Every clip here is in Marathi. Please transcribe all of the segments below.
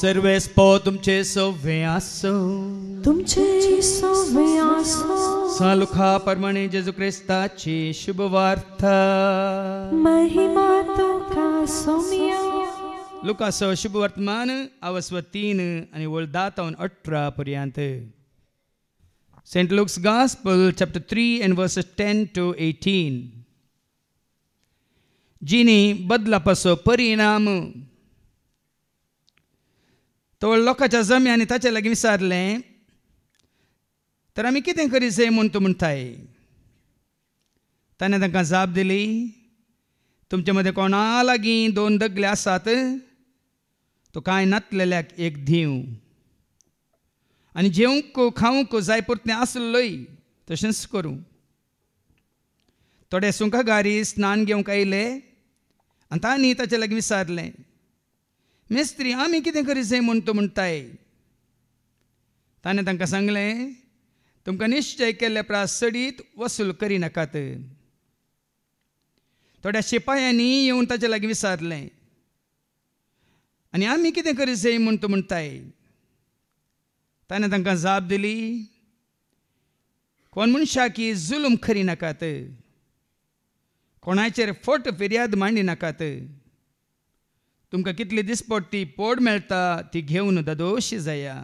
सर्वे स्पो तुमचे सव्वे आसो तुमचे सव्वे आसो सालुखा परमणे जेजू क्रिस्ताची शुभ वार्ता महिमा तुका सोमिया लुकासो शुभ वर्तमान अवस्व 3 आणि वळ 10-18 पर्यंत. St. Luke's Gospel, chapter 3 and verses 10 to 18. जिनी बदलापासो परिणाम. तो लोकांच्या जम्यांनी ताचे लागीं विचारलें तर आमी कितें करीत म्हूण तूं म्हणटाय. ताणें तांकां जाप दिली, तुमचे मदें कोणा लागीं 2 दगले आसात तो कांय नातलेल्याक एक दिव, आनी जेवंक खावंक जाय पुरतें आसलोय तशेंच करूं. थोडे सुंकागारी स्नान घेवंक आयले आनी तांणी ताचे लागीं विचारलें, मेस्त्री आमी कितें करीत म्हूण तूं म्हणटाय. ताणें तांकां सांगलें, तुमकां निश्चय केल्ले प्रास सडीत वसूल करिनाकात. थोड्या शिपायांनी येवन ताचे लागीं विचारलें, आनी आमी कितें करीत म्हूण तूं म्हणटाय. ताणें तांकां जाप दिली, कोण मनशाकी जुलूम करिनाकात, कोणाचेर फट फिर्याद मांडिनाकात. तुमकां कितली दिसपट ती पोड मेळटा ती घेवन दोशी जाया.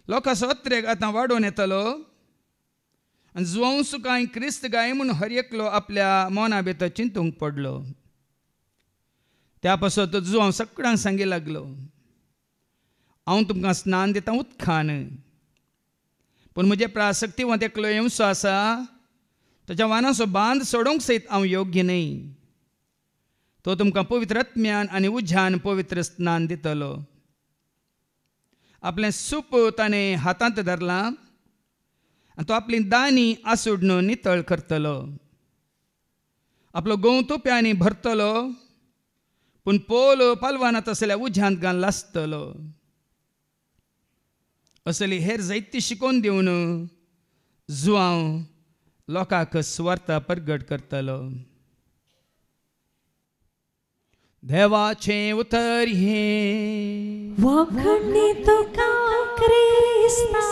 लोकांचो अत्रेक आतां वाडोवन येतलो आनी जुवांस कांय क्रिस्त गाय म्हूण हर एकलो आपल्या मना भितर चिंतूंक पडलो. त्या पासत तो जुवांव सगळ्यांक सांगी लागलो, हांव तुमकां स्नान दितां उदकान, पूण म्हजे प्रासक्तीवंत एकलो येवचो आसा, ताच्या वानाचो बांद सोडूंक सयत हांव योग्य न्हय. तो तुमकां पवित्र आत्म्यान आनी उज्यान पवित्र स्नान दितलो. आपलें सूप ताणें हातांत धरलां आनी तो आपली दानी आसूडन नितळ करतलो. आपलो गंव तुप्यांनी भरतलो, पूण पोल पालवानात असल्या उज्यांत घालून लासतलो. असली हेर जायती शिकोवन दिवन जुवांव लोकांक स्वार्थ प्रगट करतलो. देवाचें उतर हे वखणी तुका क्रिस्ता.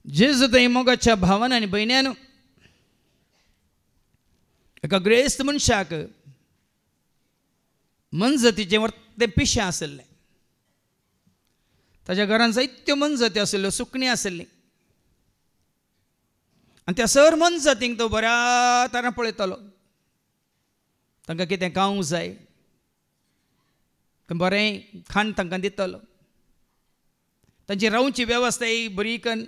जेजू थंय मोगाच्या भावान आनी भयण्यान एका ग्रेस्त मनशाक मनजतीचें वर्तें पिशें आसलें. ताच्या घरांत जायत्यो मनजती आसल्यो, सुकणीं आसलीं, आनी त्या सर मनजतींक तो बऱ्या तरान पळयतालो. तांकां कितें खावंक जाय बरें खाण तांकां दितलो. तांची रावची वेवस्था बरी करून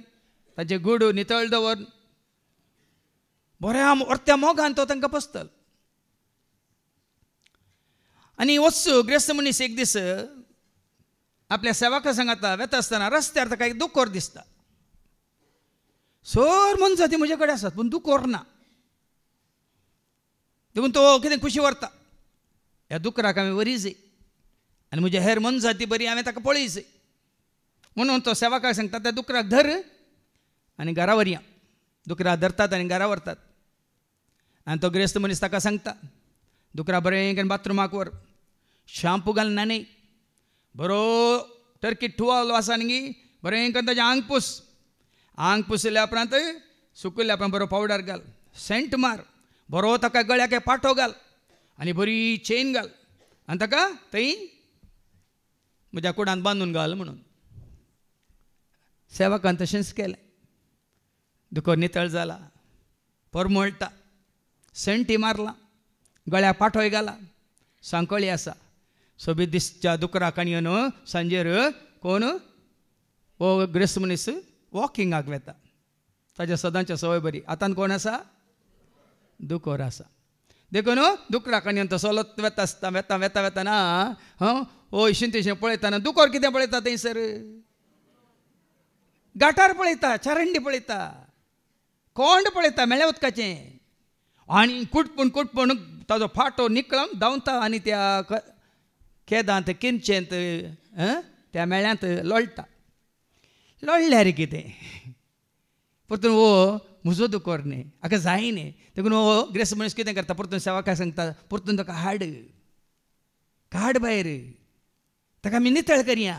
ताचे गुडू नितळ दवर बऱ्या वर्त्या मोगान तो तांकां पोसतलो. आनी वचू ग्रेस्त मनीस एक दीस आपल्या सेवका सांगाता वेता आसतना रस्त्यार ताका एक दुकोर दिसता. सर मनजाती म्हजे कडेन आसात पूण दुकोर ना. देखून तो कितें खुशी व्हरता, ह्या दुकराक हांवें वरीचय आनी म्हजे हेर मनजाती बरी हांवें ताका पळयचय. म्हणून तो सेवकाक सांगता, त्या दुकराक धर आनी घरा व्हरया. दुकराक धरतात आनी घरा व्हरतात. आनी तो ग्रेस्त मनीस ताका सांगता, दुकरा बरें करून बाथरुमाक व्हर, शांपू घाल न्हाणय, बरो टर्की टुवालो आसा न्ही बरें करून ताचें आंग पुस. आंग पुसल्या उपरांत सुकयल्या उपरांत बरो पावडर घाल, सेंट मार, बरो ताका गळ्याक पाटो घाल आनी बरी चेन घाल आनी ताका थंय म्हज्या कुडांत बांदून घाल म्हणून. सेवकान तशेंच केलें. दुकोर नितळ जाला, परमळटा, सेंटी मारला, गळ्याक पाटोय घाला, सांकळी आसा. सोबीत दिसच्या दुकराक आनी न्हू सांजेर कोण हो ग्रेस्त मनीस वॉकिंगाक वेता. ताच्या सदांच्या सवय बरी. आतां कोण आसा? दुकोर आसा. देखून दुकराक आनी तो चलत वेता आसता, वेता वेता वेताना हो इशें तेशें पळयतना दुकोर कितें पळयता थंयसर? गाटार पळयता, चरंडी पळयता, कोंड पळयता मेळ्या उदकाचें, आनी कुटपूण ताजो फाटो निकळून धांवता आनी त्या केदांत किंचेंत त्या मेळ्यांत लोळटा. लोळ्ळ्यार कितें परतून वो म्हजो दुकोर न्ही, हाका जाय न्ही. देखून हो ग्रेस्त मनीस कितें करता, परतून सेवकाक सांगता, परतून ताका हाड. काड भायर ताका आमी नितळ करया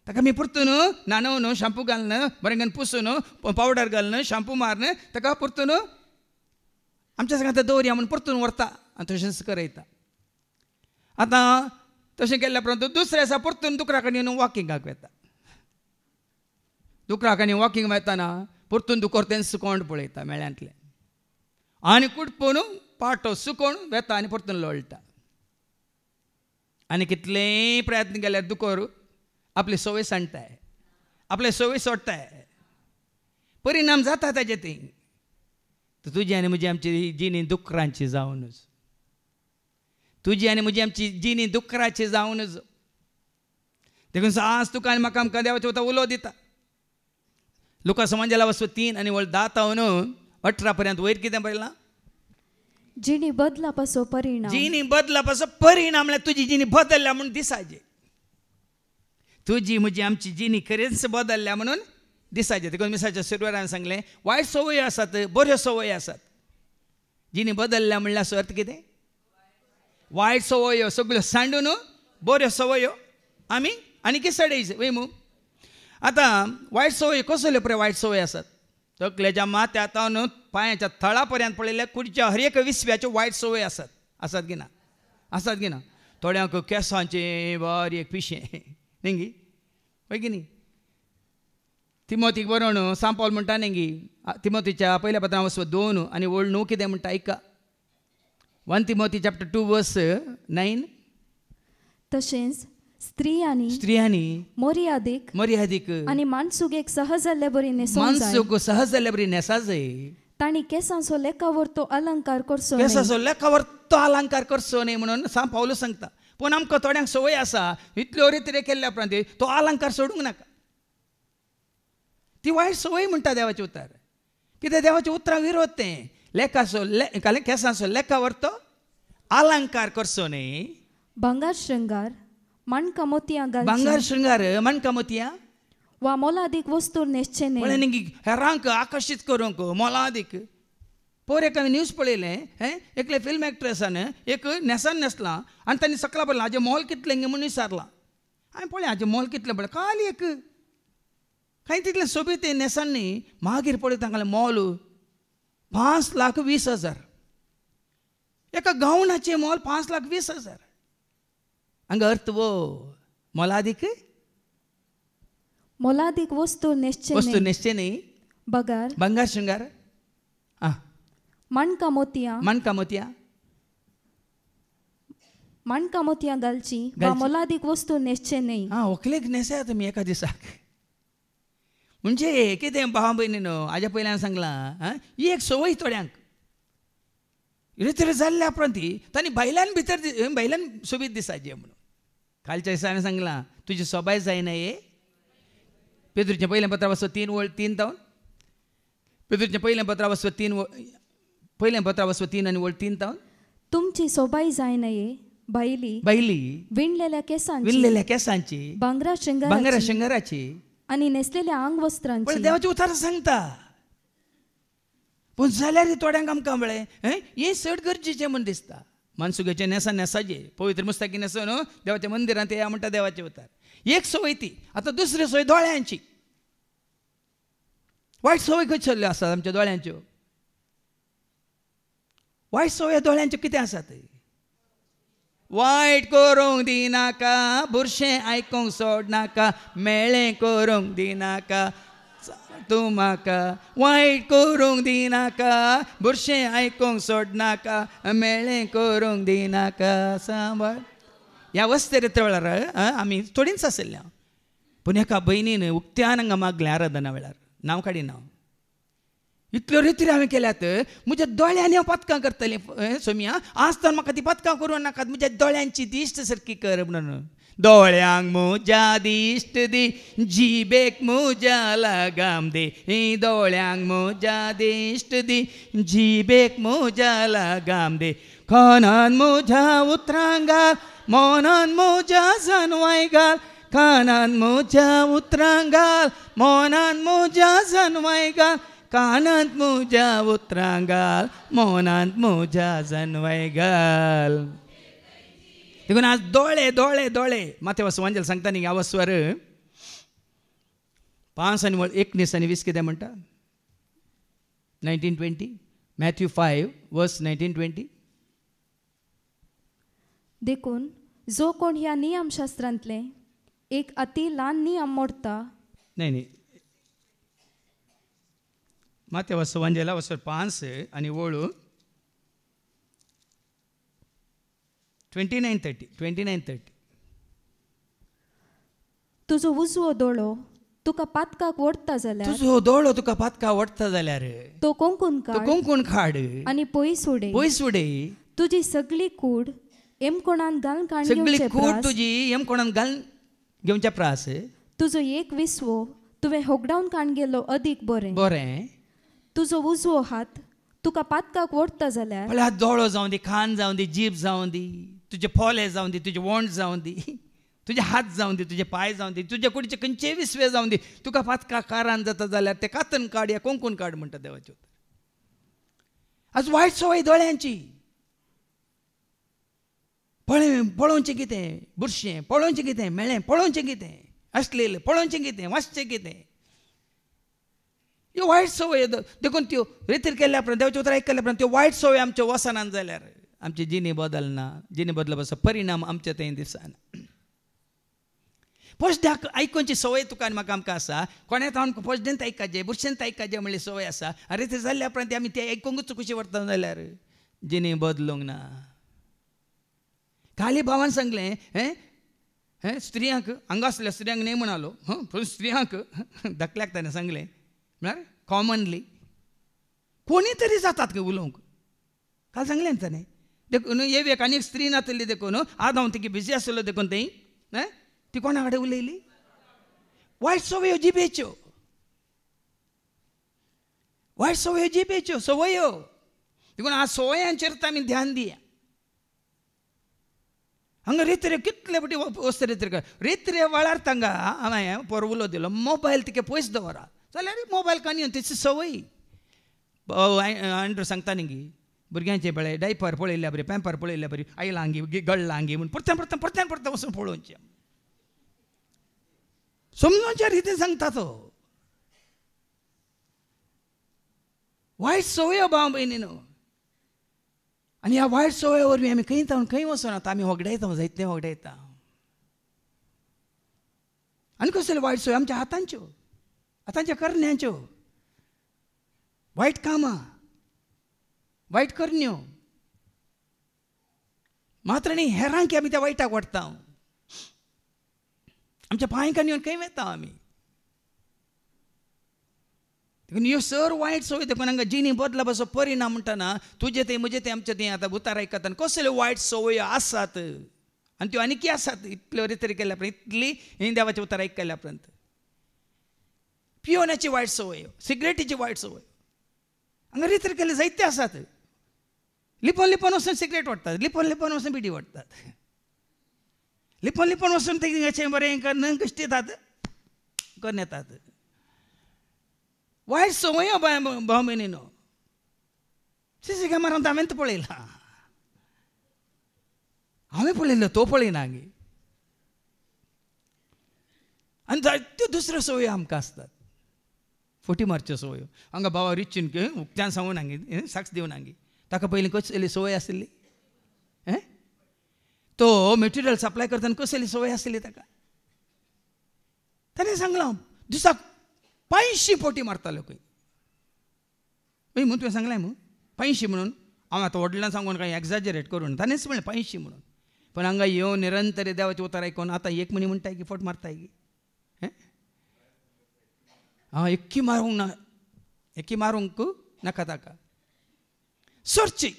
ताका आमी परतून न्हाणोवन शाम्पू घालन बरें करून पुसून पावडर घालन शाम्पू मारून ताका परतून आमच्या सांगात दवरया म्हणून परतून व्हरता आनी तशेंच करयता. आतां तशें केल्ल्या उपरांत दुसऱ्या दिसा परतून दुकरा कडेन येवन वॉकिंगाक वता. दुकरा कडेन वॉकिंग वताना परतून दुकोर तें सुकोवण पळयता मेळ्यांतलें आनी कुडपून पाटो सुकोवन वेता आनी परतून लोळटा. आनी कितलेंय प्रयत्न केल्यार दुकोर आपली संवय सांडटाय आपले संवय सोडटाय. परिणाम जाता ताजे ती तुजी आनी म्हजी आमची जिणी दुकरांची जावनूच तुजी आनी म्हजी आमची जिणी दुकराची जावनूच. देखून आज तुका आनी म्हाका आमकां देवाचें उतर उलो दिता. लुका समांजाला वचो 3 आनी 10 पर्यंत वयर कितें बरयलां? जिणी बदला पासो परिणाम. जिणी बदला पासो परिणाम म्हळ्यार तुजी जिणी बदलल्या म्हणून दिसाचे. तुजी म्हजी आमची जिणी खरेंच बदलल्या म्हणून दिसाचे. देखून मिसाच्या सुरवार हांवें सांगलें वायट संवय आसात बऱ्यो संवय आसात. जिणी बदलल्या म्हणल्यार अर्थ कितें? वायट संवयो सगळ्यो सांडून बऱ्यो संवयो आमी आनी सडयच्यो वयमू. आतां वायट संवय कसल्यो पळय वायट संवय आसात? तकलेच्या माथ्यान पांयाच्या थळा पर्यंत पळयल्यार कुडच्या हर एक विसव्याच्यो वायट संवय आसात. आसात की ना? आसात की ना? थोड्यांक केंसांचें बारीक पिशें न्ही गी पळय की न्ही. तिमोथीक बरोवन सांत पौल म्हणटा न्ही गी तिमोथीच्या पयल्या पत्रांत वचो 2 आनी 9 कितें म्हणटा आयका. 1 Timothy chapter 2 verse 9. तशेंच स्त्रियांनी मर्यादीक आनी माणसूक एक सहज जाल्ले बरी नेसूंक जाय. माणसूक सहज जाल्ले बरी नेसा जाय. तांणी केंसांचो लेखावर तो अलंकार करचो केंसाचो लेखावर तो अलंकार करचो न्ही म्हणून सांत पौल सांगता. पूण आमकां थोड्यांक संवय आसा इतल्यो रितीरे केल्ल्या उपरांत तो अलंकार सोडूंक नाका. ती वायट संवय म्हणटा देवाचें उतर. कितें देवाच्या उतरां विरोध तें केंसांचो लेखावर तो अलंकार करचो न्ही. भांगार शृंगार मणका मोतयां घालचीं. भांगार शृंगार मणका मोतयां वा मोलादीक वस्तू न्हेसचे न्ही. हेरांक आकर्शीत करूंक मोलादीक. पयर एक हांवें न्यूज पळयलें एकले फिल्म एक्ट्रेसान एक नेसान न्हेसलां आनी तांणी सकला पळयलां हाजें मोल कितलें म्हणून विचारलां. हांवें पळय हाजें मोल कितलें पळय खाली एक कांय तितलें सोबीत नेसान न्ही. मागीर पळय तांगेलें मोल 5,20,000. एका गावनाचें मोल 5,20,000. हांगा अर्थ वो मोलादीक वस्तू न्हेसचे न्ही. भांगार शृंगार मणका मोतयां घालचीं वा मोलादीक वस्तू न्हेसचे न्ही. व्हंकलेक न्हेसया तुमी एका दिसाक. म्हणजे कितें भावा भयणीनो हाज्या पयलीं हांवें सांगलां ही एक संवय थोड्यांक रितीर जाल्ल्या उपरांत तांणी भायल्यान सोबीत दिसाचें म्हणून. कालच्या दिसा हांवें सांगलां तुजी सोबाय जायना हे. पेद्रूचें पयलें पत्र वचो 3 तावन पेद्रूचें पयलें पत्र वचो 3 आनी 3 तावन तुमची सोबाय जायना हे भायली विणलेल्या केसांची भांगरा शृंगाराची आनी न्हेसलेल्या आंग वस्त्रांची. देवाचें उतर सांगता. पूण जाल्यार थोड्यांक आमकां म्हळें हें चड गरजेचें म्हूण दिसता. मानसुगेचें नेसाचें पवित्र मुस्ताकी न्हेसून देवाच्या मंदिरांत या म्हणटा देवाचें उतर. एक संवय ती. आतां दुसरी संवय दोळ्यांची. वायट संवय खंय चल्ल्यो आसात आमच्या दोळ्यांच्यो? वायट संवय दोळ्यांच्यो कितें आसात? वायट करूंक दिनाका बुरशें आयकूंक सोडनाका मेळ्ळें करूंक दिनाका तूं म्हाका. वायट करूंक दिनाका बुरशें आयकूंक सोडनाका मेळ्ळें करूंक दिनाका सांबाळ. ह्या वस्तेरे वेळार आमी थोडींच आसल्या. पूण एका भयणीन उक्त्यान हांगा मागलें आराधना वेळार नांव काडिना. इतल्यो रितीरी हांवें केल्यात म्हज्या दोळ्यांनी हांव पथकां करतलें सोमिया. आज तर म्हाका ती पथकां करूं नाकात म्हज्या दोळ्यांची दिश्ट सारकी कर म्हणून. दोळ्यांक म्हज्या दिश्ट दी जिबेक म्हज्या लगाम दे. दोळ्यांक म्हज्या दिश्ट दी जिबेक म्हज्या लगाम दे. कानान म्हज्या उतरां घाल मोनान म्हज्या जानवाय घाल. कानान म्हज्या उतरां घाल मोनान म्हज्या जानवाय घाल. कानांत म्हज्या उतरां घाल मोनांत म्हज्या जानवाय घाल. देखून आज दोळे दोळे दोळे माते वस वांजेल सांगता न्ही ह्या वस्वार 5 आणि 19 आणि 20 कितें म्हणटा 19-20 मॅथ्यू 5 वर्स 19-20. देखून जो कोण ह्या नियमशास्त्रांतले एक अति ल्हान नियम मोडटा. नाही माते वस वांजेला वस्वार 5 आणि वळू 29-30. तुजो उजवो दोळो तुका पातकाक ओडटा जाल्यार तुजो दोळो तुका पातका ओडटा जाल्यार तो कोंकून काड आनी पयस उडय. तुजी सगळी कूड एमकोणान घालून सगळी कूड तुजी एमकोणान घालून घेवचे प्रास. तुजो एक विसवो तुवें होगडावन काण गेलो अदीक बरें. तुजो उजवो हात तुका पातकाक ओडटा जाल्यार म्हळ्यार दोळो जावं दी, खान जावं दी, जीब जावं दी, तुजे पोले जावं दी, तुजे वोंड जावं दी, तुजे हात जावं दी, तुजे पाय जावं दी, तुजे कुडीचे खंयचे विसवे जावं दी, तुका पातका कारान जाता जाल्यार ते कातन काड या कोंकून काड म्हणटा देवाचे उतर. आज वायट सवय दोळ्यांची. पळोवचें कितें बुरशें, पळोवचें कितें मेळ्ळें, पळोवचें कितें असलेलें, पळोवचें कितें वाचचें कितें. ह्यो वायट सवय देखून त्यो रितीर केल्ल्या उपरांत देवाचे उतर आयकल्या उपरांत त्यो वायट सवय आमच्या वसनान जाल्यार आमची जिणी बदलना. जिणी बदलप असो परिणाम आमच्या थंय दिसना. पोजड्याक आयकोवची सवय तुका आनी म्हाका आमकां आसा. कोणें आमकां पोजडेंत आयकाचें बुरशेंत आयकाचें म्हणली सवय आसा. आरे ते जाल्ल्या उपरांत आमी ते आयकूंकूच कशी व्हरता जाल्यार जिणी बदलूंक ना. काली भावान सांगलें स्त्रियांक हांगा आसल्या स्त्रियांक न्ही म्हणालो पूण स्त्रियांक धाकल्याक ताणें सांगलें म्हळ्यार कॉमनली कोणी तरी जातात खंय उलोवंक. काल सांगलें न्ही ताणें देखून एक आनी एक स्त्री नातली देखून आज हांव तिगे बिजी आसलो देखून थंय ती कोणा कडेन उलयली. वायट सवयो जिबेच्यो, वायट सवयो जिबेच्यो सवयो. देखून आज सवयांचेर आमी ध्यान दिया. हांगा रेत्रे कितले फावटी वस्त रेत्रे वेळार तांकां हांवें पर उलो दिलो मोबायल तिके पयस दवरा जाल्यार मोबायल काणयो तेची सवय. आंड्रू सांगता न्ही भुरग्यांचे बेळे डायपर पळयल्या बरी, पॅम्पर पळयल्या बरी, आयलांगी गळलांगी म्हूण परत्यान वचून पळोवचें. समजोवच्या रितीन सांगता तो. वायट सवयो भाव भयणीनो. आनी ह्या वायट सवय वरवीं आमी खंय वचनात आमी होगडायता जायते होगडायता. आनी कसल्यो वायट सवय आमच्या हातांच्यो, हातांच्या करण्यांच्यो. वायट कामां, वायट करण्यो मात्र न्ही हेरांक आमी त्या वायटाक वाडटा. आमच्या पांयकान येवन खंय वेता आमी. देखून ह्यो सर वायट सवय देखून हांगा जिणी बदलप असो परिणाम म्हणटाना तुजे थंय म्हजे थंय आमचे थंय आतां उतार आयकता कसल्यो वायट सवय आसात आनी त्यो आनी कितें आसात इतल्यो रितीर केल्या उपरांत इतली ही देवाचे उतार आयकल्या उपरांत. पियोनाची वायट सवय, सिगरेटीची वायट सवय हांगा रितीर केले जायते आसात. लिपोन वचून सिगरेट ओडटात, लिपोन वचून बिडी ओडटात, लिपोन वचून तें बरें नंग कशें दितात करून येतात. वायट सवय भाव भयणीनो. सीसी कॅमेरांत हांवें तो पळयला, हांवें पळयलो तो पळयना गे. आनी जायत्यो दुसऱ्यो सवय आमकां आसतात. फोटी मारच्यो सवयो. हांगा बाबा रिचीन उक्त्यान सांगून हांगे साक्ष दिवन हांगे ताका पयलीं कसली सवय आसली तो मटेरियल सप्लाय करतना कसली सवय आसली ताका. ताणें सांगलां दिसाक 500 पोटी मारतालो खंय. म्हणून तुवें सांगलें न्हू 500 म्हणून. हांव आतां व्हडल्यान सांगून कांय एक्झॅजरेट करून ताणेंच म्हणलें 500 म्हणून. पण हांगा येवन निरंतर देवाचें उतार आयकून आतां एक मणी म्हणटाय की फट मारताय गी. एक्की मारूंक ना, एक्की मारूंक नाका ताका. सोरची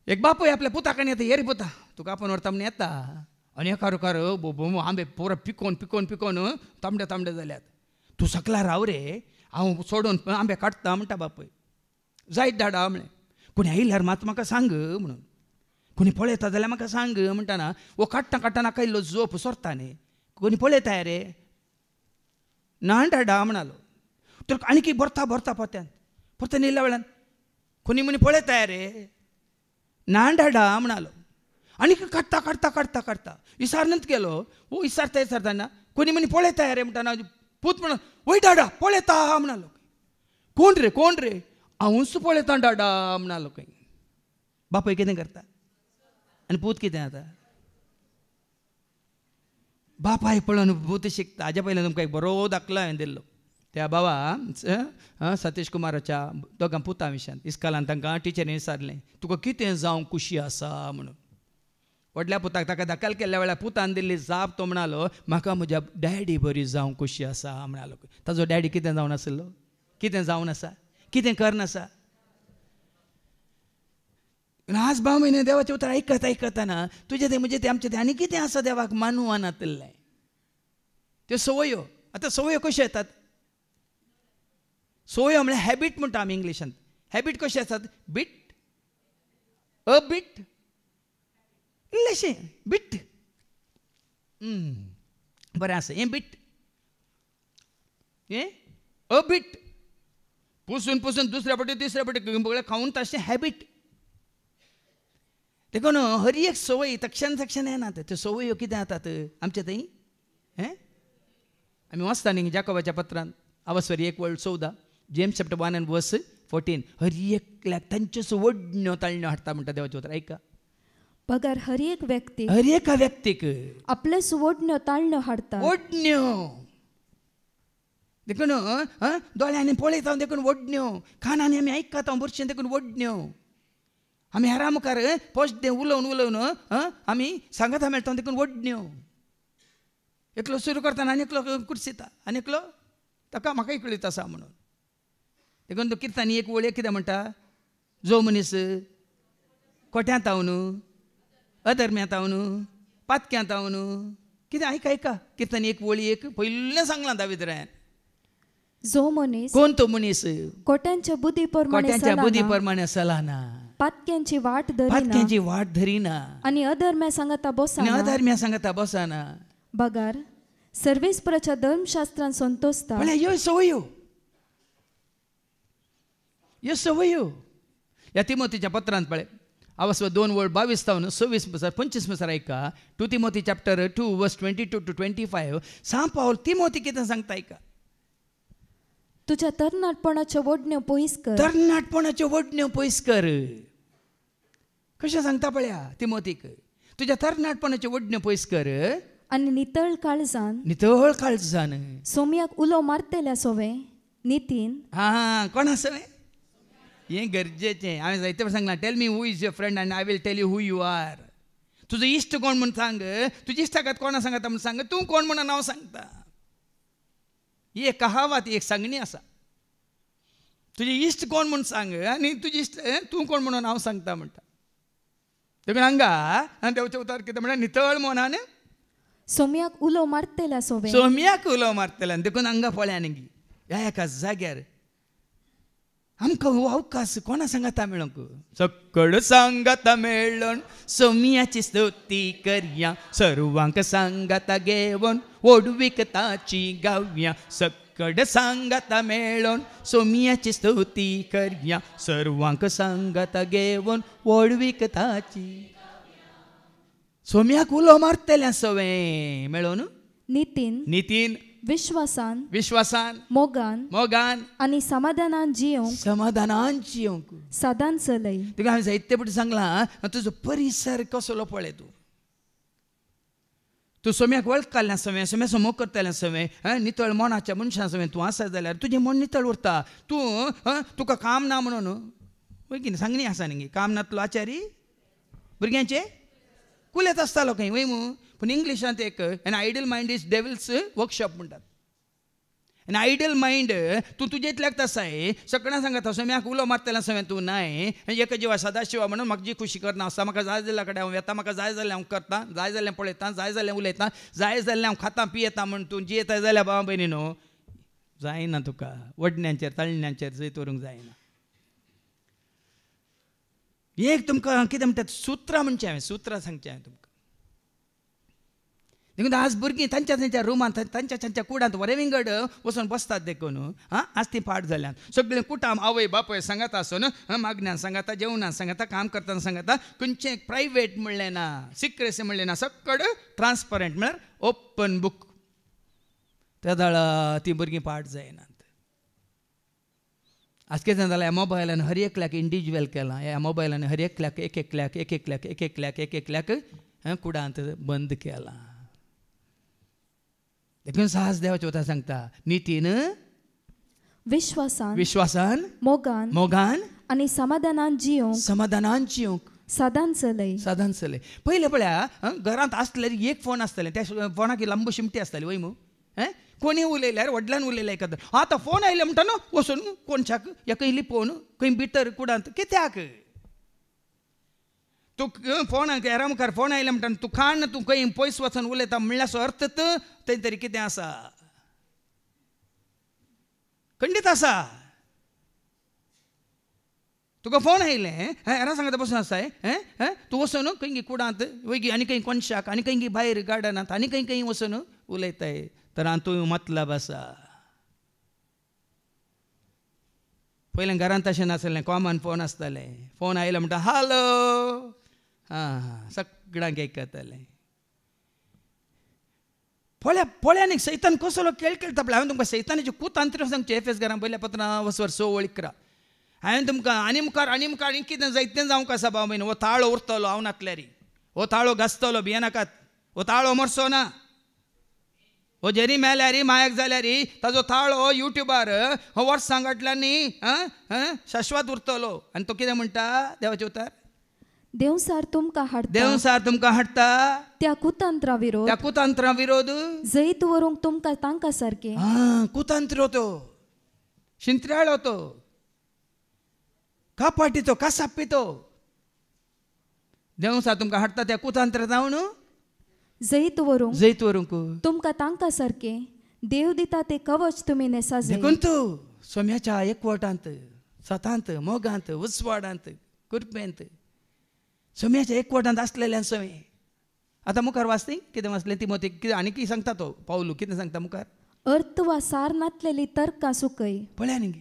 एक बापूय आपल्या पुताकान येता येरी पुता तुका आपूण व्हरता म्हण येता आनी एका रुकार आंबे पुरो पिकोवन तांबडे जाल्यात. तूं सकला राव रे हांव सोडून आंबे काडटा म्हणटा बापूय. जायत धाडा म्हळें. कोणी आयल्यार मात म्हाका सांग म्हणून. कोणी पळयता जाल्यार म्हाका सांग म्हणटाना वो काडटा नाका इल्लो जोप सोरता न्ही. कोणी पळयताय रे ना धाडा म्हणालो. तर आनीक भरता परत्यान येयल्या वेळान कोणी म्हणी पळयताय रे ना धाडा म्हणालो. आणि काडटा काडटा काडटा काडटा विसारनंत गेलो वो विसारता विसारताना कोणी म्हणे पळयता रे म्हणटाना पूत म्हणून वय डाडा पळयता म्हणालो. कोण रे हांवूच पळयता डाडा म्हणालो. खंय बापूय कितें करता आनी पूत कितें जाता. बापाय पळोवन पूत शिकता. हाज्या पयलीं तुमकां एक बरो दाखलो हांवें दिल्लो त्या बाबा सतीश कुमाराच्या दोगां पुतां विशयान. इस्कालान तांकां टिचरीन विचारलें तुका कितें जावंक खुशी आसा म्हणून. व्हडल्या पुताक ताका दाखल केल्ल्या वेळार पुतान दिल्ली जाप तो म्हणालो म्हाका म्हज्या डॅडी बरी जावंक खुशी आसा म्हणालो. ताजो डॅडी कितें जावन आसलो, कितें जावन आसा, कितें करनासा. आज 12 म्हयने देवाचें उतर आयकतना तुजें तें म्हजें तें आमचें तें आनी कितें आसा देवाक मानूं नातलें. त्यो संवयो. आतां संवयो कश्यो येतात. संवयो म्हळ्यार हॅबीट म्हणटा आमी इंग्लिशांत. हॅबीट कशें आसात. बीट अ बीट इल्लेशें बीट बरें आसा हें बीट हें अ बीट पुसून पुसून दुसऱ्या फावटी तिसऱ्या फावटी खावून तशें हॅबीट. देखून हर एक संवय तक्षण येनात. त्यो संवयो कितें जातात आमचे थंय आमी वाचता न्ही जाकोबाच्या पत्रांत अवस्वरी 1:14 जेम्स चॅप्टर 1:14 हर एकल्याक तांच्योच वडण्यो ताळण्यो हाडटा म्हणटा देवाचें उतर. आयका पगार हर एका व्यक्तीक आपले सुवडण्यो ताळण्यो हाडटा. वडण्यो देखून दोळ्यांनी पळयता देखून वडण्यो कानांनी आमी आयकता बुरशें देखून वडण्यो. आमी हेरां मुखार पोस्ट तें उलोवन आमी सांगता मेळटा देखून वडण्यो. एकलो सुरू करतना आनी एकलो कुर्सिता आनी एकलो ताका म्हाकाय कळीत आसा म्हणून. देखून तो किर्तानी एक वळी कितें म्हणटा जो मनीस कोट्यांत हांव न्हू अधर्म्यांत हांव न्हू पातक्यांत हांव न्हू कितें आयका किर्तानी एक वळी एक पयलें सांगलां दाविद्रायन. जो मनीस कोण तो मनीस कोट्यांच्या बुद्धी प्रमाणे चलना पातक्यांची वाट धरिना आनी अधर्म्या सांगता बसना. बगार सर्वेस्पराच्या धर्मशास्त्रान संतोषता. ह्यो संवयो ह्या तिमोथीच्या पत्रांत पळय अवस्व 2:22-26 ऐका. 2 तिमोथी चॅप्टर 2:22-25 सांग पावल तिमोथी कितें सांगता ऐका. तुझ्या तरणाटपणाच्यो वडण्यो पयस कर. कशें सांगता पळया तिमोथीक. तुज्या तरणाटपणाच्यो वडण्यो पयस कर आनी नितळ काळजान सोमयाक उलो मारतेल्या सोवे नितीन. कोण सवे हें गरजेचें. हांवें जायते सांगलां tell me who is your friend and I will tell you who you are. तुजो इश्ट कोण म्हूण सांग. तुजी इश्टाकात कोणा सांगता म्हूण सांग. तूं कोण म्हणून हांव सांगता. ही एक कहावत एक सांगणी आसा. तुजी इश्ट कोण म्हूण सांग आनी तुजी इश्ट तूं कोण म्हणून हांव सांगता म्हणटा. देखून हांगा देवचें उतर कितें म्हणटा नितळ मनान सोमयाक उलो मारतेल्या सोवे देखून हांगा पळया न्ही ह्या एका जाग्यार आमकां हो अवकाश कोणा सांगता मेळोंक. सकड सांगता मेळोन सोमयाची स्तुती करया सर्वांक सांगता घेवन ओडवीक ताची गावया. सकड सांगता मेळोन सोमयाची स्तुती करया सर्वांक सांगता घेवन ओडवीक ताची. सोमयाक उलो मारतल्या सवे मेळोन नितीन विश्वासान मोगान आनी समाधानान जियोंक सदां चलय. तुका हांवें जायते फावटी सांगलां तुजो परिसर कसलो पळय. तूं सोम्याक वळखल्या सोम्याचो मोग करतल्या सवय नितळ मनाच्या मनशां सवय तूं आसा जाल्यार तुजें मन नितळ उरता. तुका काम ना म्हणून वय की सांगणी आसा न्ही काम नातलो आचारी भुरग्यांचे कुलेत आसतालो खंय वय मू. पूण इंग्लिशांत एक an idle mind is devil's workshop म्हणटात. एन आयडल मायंड तूं तुजे इतल्याक आसाय सकाळीं सांगता सोम्याक उलो मारतल्या सवय तूं नाय एक जिवा सदाशिवा म्हणून म्हाका जी खुशी करना आसता. म्हाका जाय जाल्ल्या कडेन हांव येता म्हाका जाय जाल्यार हांव करता जाय जाल्यार पळयता जाय जाल्यार उलयता जाय जाल्यार हांव खाता पियेता म्हण तूं जी येता जाल्यार भावा भयणी न्हू जायना. तुका वडण्यांचेर ताळण्यांचेर जैत व्हरूंक जायना. एक तुमकां कितें म्हणटात सुत्रां म्हणचें हांवें सुत्रां सांगचें हांवें तुमकां. देखून आज भुरगीं तांच्या रुमांत तांच्या कुडांत वरेविंगड वचून बसतात देखून आज ती फाट जाल्यात सगळें कुटाम आवय बापय सांगात आसून मागण्यान सांगाता जेवणान सांगाता काम करतना सांगाता खंयचें प्रायवेट म्हणलें ना सिक्रेसी म्हणलें ना सकड ट्रान्सपरंट म्हळ्यार ओपन बूक त्या दाळा ती भुरगीं पाठ जायनात आज कितें जालां ह्या मोबायलान हर एकल्याक इंडिव्युअल केलां ह्या मोबायलान हर एकल्याक एक कुडांत बंद केलां देखून साहस देवाच्या उतर सांगता नितीन विश्वासान मोगान आनी समाधानान जियोंक सदां चलय पयले पळया घरांत आसलें एक फोन आसतालें त्या फोनाक लंब शिमटी आसताली वय मू कोणी उलयल्यार व्हडल्यान उलयलें एखादं आतां फोन आयले म्हणटा न्हू वचून कोणच्याक खंय लिपोवन खंय भितर कुडांत कित्याक तू फोनाक हेरा मुखार फोन आयले म्हणटा तूं खाण तूं खंय पयस वचून उलयता म्हणल्यार अर्थ थंय तरी कितें आसा खंडीत आसा तुका फोन आयले हेरा सांगता बसून आसाय तूं वचून खंय कुडांत वयगी आनी खंय कोणशाक आनी खंय भायर गार्डनांत आनी खंय वचून उलयताय तर तूं मतलब आसा पयलें घरांत तशें नासलें कॉमन फोन आसताले फोन आयलो म्हणटा हालो सगळ्यांक आयकतालें पोळ्यांनी सैतान कसलो खेळ खेळटा पळय हांवें तुमकां सैतानाची कुतांत्र सांगचे एफएस घरांत पयल्या पत्रां वचवर 6 वळिकरा हांवें तुमकां आनी मुखार आनी कितें जायतें जावंक आसा बाबा म्हयनो हो ताळो उरतलो हांव नातल्यारी हो ताळो घासतलो भियेनाकात हो ताळो मरचो ना हो जरी मेल्यारी मायक जाल्यारी ताजो ताळो युट्यूबार हो वर्सां गांठल्यांनी शाश्वत उरतलो आनी तो कितें म्हणटा देवाचें उतर देवसार तुमकां हाडटा त्या कुतंत्रा विरोध जैत व्हरूंक तुमकां तांकां सारके कुतंत्र तो शिंत्र्याळो तो कापाटी तो कासाप्पी तो देवसार तुमकां हाडटा त्या कुतंत्र जावन जैत व्हरूंक तुमकां तांकां सारके देव दिता ते कवच तुमी नेसाजे देखून तूं सोम्याच्या एकवटांत सतांत मोगांत उसवाडांत कुरपेंत सोम्याच्या एकवटांत आसलेल्यान सोमे आतां मुखार वाचती कितें वाचलें ती मोती कितें आनी कितें सांगता तो पावलू कितें सांगता मुखार अर्थ वा सार नातलेली तर्कां सुकय पळया न्ही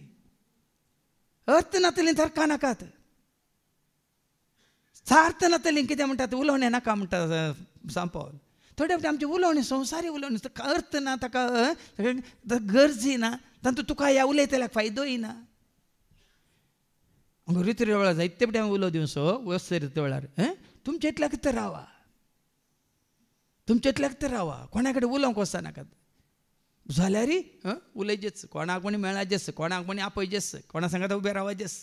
अर्थ नातलेली तर्कां नाकात सार्थ नातलेली कितें म्हणटा ते उलोवणें नाका म्हणटा सांपल थोडे फावटी आमचे उलोवणें संवसारी उलोवणें ताका अर्थ ना ताका गरजी ना तातूंत तुका ह्या उलयतल्याक फायदोय ना रिती वेळार जायते फावटी हांवें उलोव दिवं सो वस्त रिती वेळार तुमचे इतल्याक तर रावा कोणा कडेन उलोवंक वचनाकात जाल्यार उलयचेच कोणाक म्हणी मेळाचेच कोणाक म्हणी आपयचेच कोणा सांगात उबे रावचेच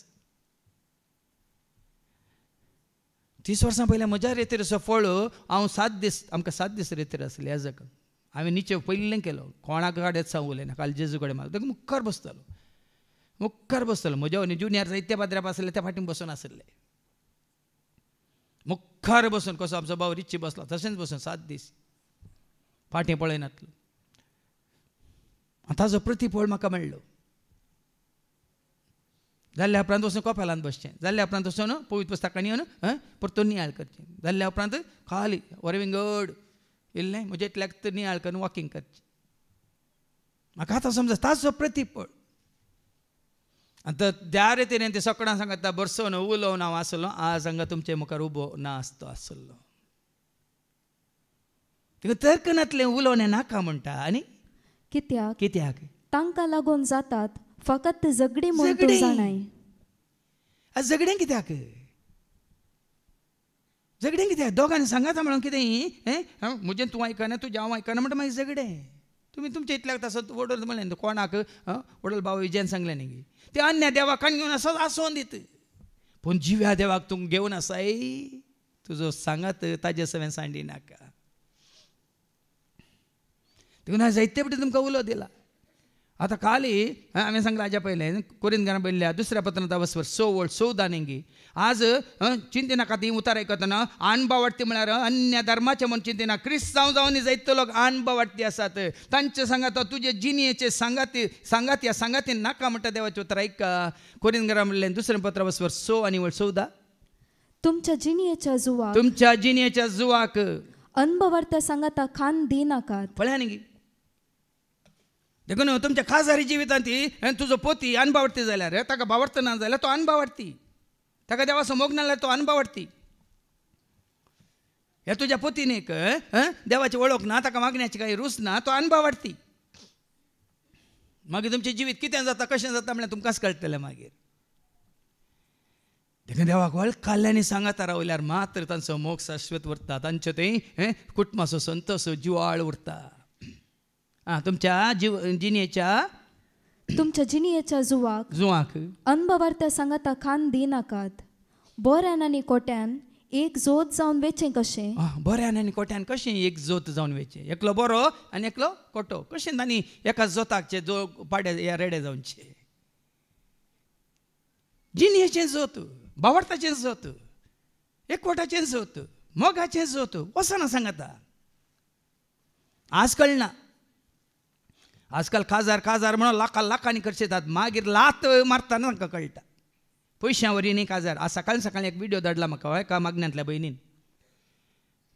30 वर्सां पयलीं म्हज्या रेतीर असो फळ हांव 7 दीस आमकां 7 दीस रेतीर आसली ह्या जाका हांवें निचे पयलीं केलो कोणाक गाडयेत सांग उलयना काल जेजू कडेन माग ताका मुखार बसतालो म्हज्या जुनियर जायते पाद्र्याप आसले त्या फाटीं बसून आसले मुखार बसून कसो आमचो भाव रिची बसलो तशेंच बसून 7 दीस फाटीं पळयनातलो ताजो प्रतिफळ म्हाका मेळ्ळो जाल्ल्या उपरांत वचून कपेलांत बसचें जाल्ल्या उपरांत वचून पवित्र पुस्तकांनी येवन परतून नियाळ करचें जाल्ल्या उपरांत खाली वरविंगड इल्लें म्हजे इतल्याक तर नियाळ करून वॉकिंग करचें म्हाका आतां समजा ताजो प्रतिफळ आतां त्या रितीन ते सकाळां सांगता बरसोन उलोवन हांव आसलो आज हांगा तुमचे मुखार उबो ना आसतो आसलो तिका तर्क नातलें उलोवणें नाका म्हणटा आनी कित्याक तांकां लागून जातात फकत झगडी म्हूण तूं जाणाय झगडें कित्याक दोगांनी सांगाता म्हणून कितें म्हजें तूं आयकना तुजें हांव आयकना म्हणटा मागीर झगडें तुमी तुमचे इतल्याक तसो वडोल म्हणलें कोणाक वडोल बाबा विजयान सांगलें न्ही ते अन्य देवाकान घेवन असोच आसोवन दित पूण जिव्या देवाक तूं घेवन आसाय तुजो सांगात ताजे सवें सांडी नाका देखून जायते फावटी तुमकां उलो दिला आतां काली हांवें सांगलां हाज्या पयलें कोरिंथांत बरयल्ल्या दुसऱ्या पत्रांत वचवर 14 नेंगी आज चिंते नाका ती उतार आयकतना अणभवार्थी म्हळ्यार अन्य धर्माचे म्हूण चिंते ना क्रिस्तांव जावन जायते लोक अणभवार्थी आसात तांचे सांगात तुजे जिणयेचे सांगाती नाका म्हणटा देवाचें उतर आयका कोरिंथांत बरयल्लें दुसरें पत्र वचवर 14 तुमच्या जिणयेच्या जुवाक अनभवता सांगता खान दिनाकात. पळया न्ही देखून तुमच्या खासदारी जिवितांत तुजो पोती अनभावडती जाल्यार ताका भावडता ना जाल्यार तो अनभावडती, ताका देवाचो मोग नाल्यार तो अनभावडती. हे तुज्या पोतीन एक देवाची वळख ना, ताका मागण्याची काही रूच ना, तो अनभावडती. मागीर तुमचें जिवीत कितें जाता कशें जाता म्हळ्यार तुमकांच कळटलें. मागीर देखून देवाक वळखाल्ल्यानी सांगाता रावल्यार मात्र तांचो मोग शाश्वत उरता, तांचो तें कुटुंबाचो संतोश जिवाळ उरता. तुमच्या जिणेच्या जुवाक अनभवता सांगता खान दिनाकात. बऱ्यान आनी कोट्यान एक जोत जावन वेचें कशें. बऱ्यान आनी कोट्यान कशें एक जोत जावन वेचें. एकलो बरो आनी एकलो कोटो कशें तांणी एका जोताचे जो पाड्या रेडे जावचे. जिणेचें जोत, भावडताचें जोत, एकवटाचें जोत, मोगाचें जोत वसना सांगता. आज कळना. आजकाल खाजार म्हणून लाखांनी खर्च येतात, मागीर लात मारतना तांकां कळटा. पयशां वरी न्ही काजार. आज सकाळी एक व्हिडिओ धाडला म्हाका एका मागण्यांतल्या भयणीन.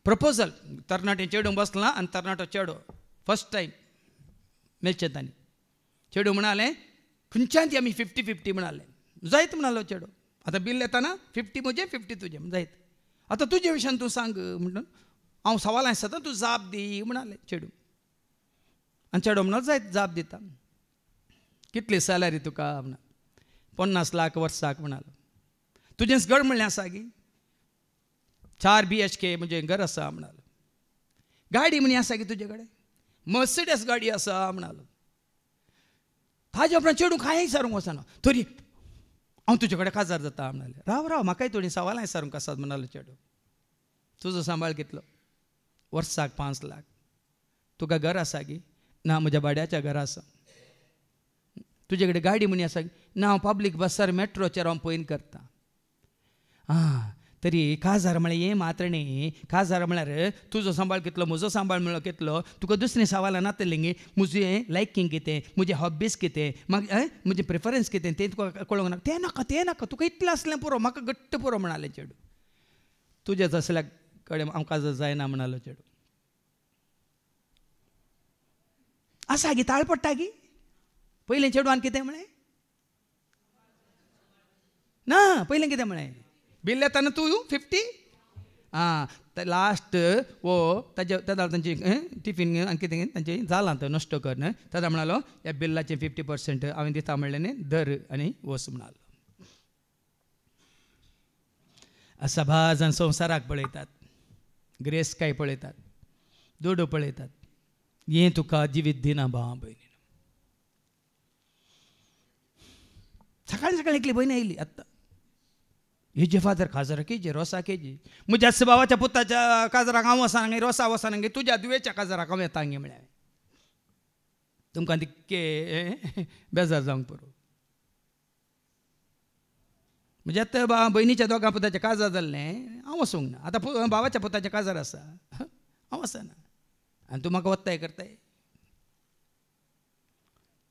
प्रपोजल तरणाटें चेडूं बसलां आनी तरणाटो चेडो फर्स्ट टायम मेळचे तांणी. चेडूं म्हणालें खंयच्यान ती आमी 50-50 म्हणालें. जायत म्हणालो चेडो. आतां बिल येताना 50 म्हजें 50 तुजें जायत. आतां तुजे विशयान तूं सांग म्हणून हांव सवाल आसता तूं जाप दी म्हणालें चेडूं. आनी चेडो म्हणलो जायत जाप दिता. कितली सॅलरी तुका म्हणा. 50 लाख वर्साक म्हणालो. तुजें घर म्हणलें आसा गी. 4 BHK म्हणजे घर आसा म्हणालो. गाडी म्हणी आसा गी तुजे कडेन. मर्सिडीज गाडी आसा म्हणालो. ताजे उपरांत चेडूं कांय विचारूंक वचना. तरी हांव तुजे कडेन काजार जाता म्हणालें. राव म्हाकाय थोडीं सवालां विचारूंक आसात म्हणालो चेडो. तुजो सांबाळ कितलो. वर्साक 5 लाख. तुका घर आसा गी. ना म्हज्या भाड्याच्या घरा आसा. तुजे कडेन गाडी म्हणी आसा ना हांव पब्लीक बसार मेट्रोचेर हांव पयन करता. तरी काजार म्हळ्यार हें मात्र न्ही. काजार म्हळ्यार तुजो सांबाळ कितलो म्हजो सांबाळ म्हणलो कितलो. तुका दुसरीं सवालां नातलीं गे. म्हजें लायकींग कितें, म्हजे हॉबीज कितें, म्हजें प्रिफरन्स कितें तें तुका कळोंक ना. तें नाका तुका इतलें आसलें पुरो म्हाका घट्ट पुरो म्हणालें चेडूं. तुजेंच असल्या कडेन हांव काजार जायना म्हणालो चेडूं. आसा गी ताळ पडटा गी. पयलें चेडवान कितें म्हळें ना पयलें कितें म्हळें बिल येताना तूं 50 लास्ट वो ताजे तांची टिफीन आनी कितें तांचें जालां तो नश्ट कर न्हय. ताका म्हणालो ह्या बिल्लाचे 50% हांवें दिता म्हणलें न्ही धर आनी वच म्हणालो. सभाजान संवसाराक पळयतात, ग्रेस काय पळयतात, दोडो पळयतात. हें तुका जिवीत दिना भावा भयणी. सकाळी एकली भयण आयली आत्तां. हेजे फादर काजार केजी रोसा केजी. म्हज्या भावाच्या पुताच्या काजाराक हांव वसाना रोसा वसाना गे. तुज्या दुवेच्या काजाराक हांव येता गे म्हळ्यार. तुमकां तितके बेजार जावंक पुरो. म्हणजे आतां भयणीच्या दोगां पुताचें काजार जाल्लें हांव वसूंक ना. आतां भावाच्या पुताचें काजार आसा हांव वसना. आनी तूं म्हाका वत्ताय करताय.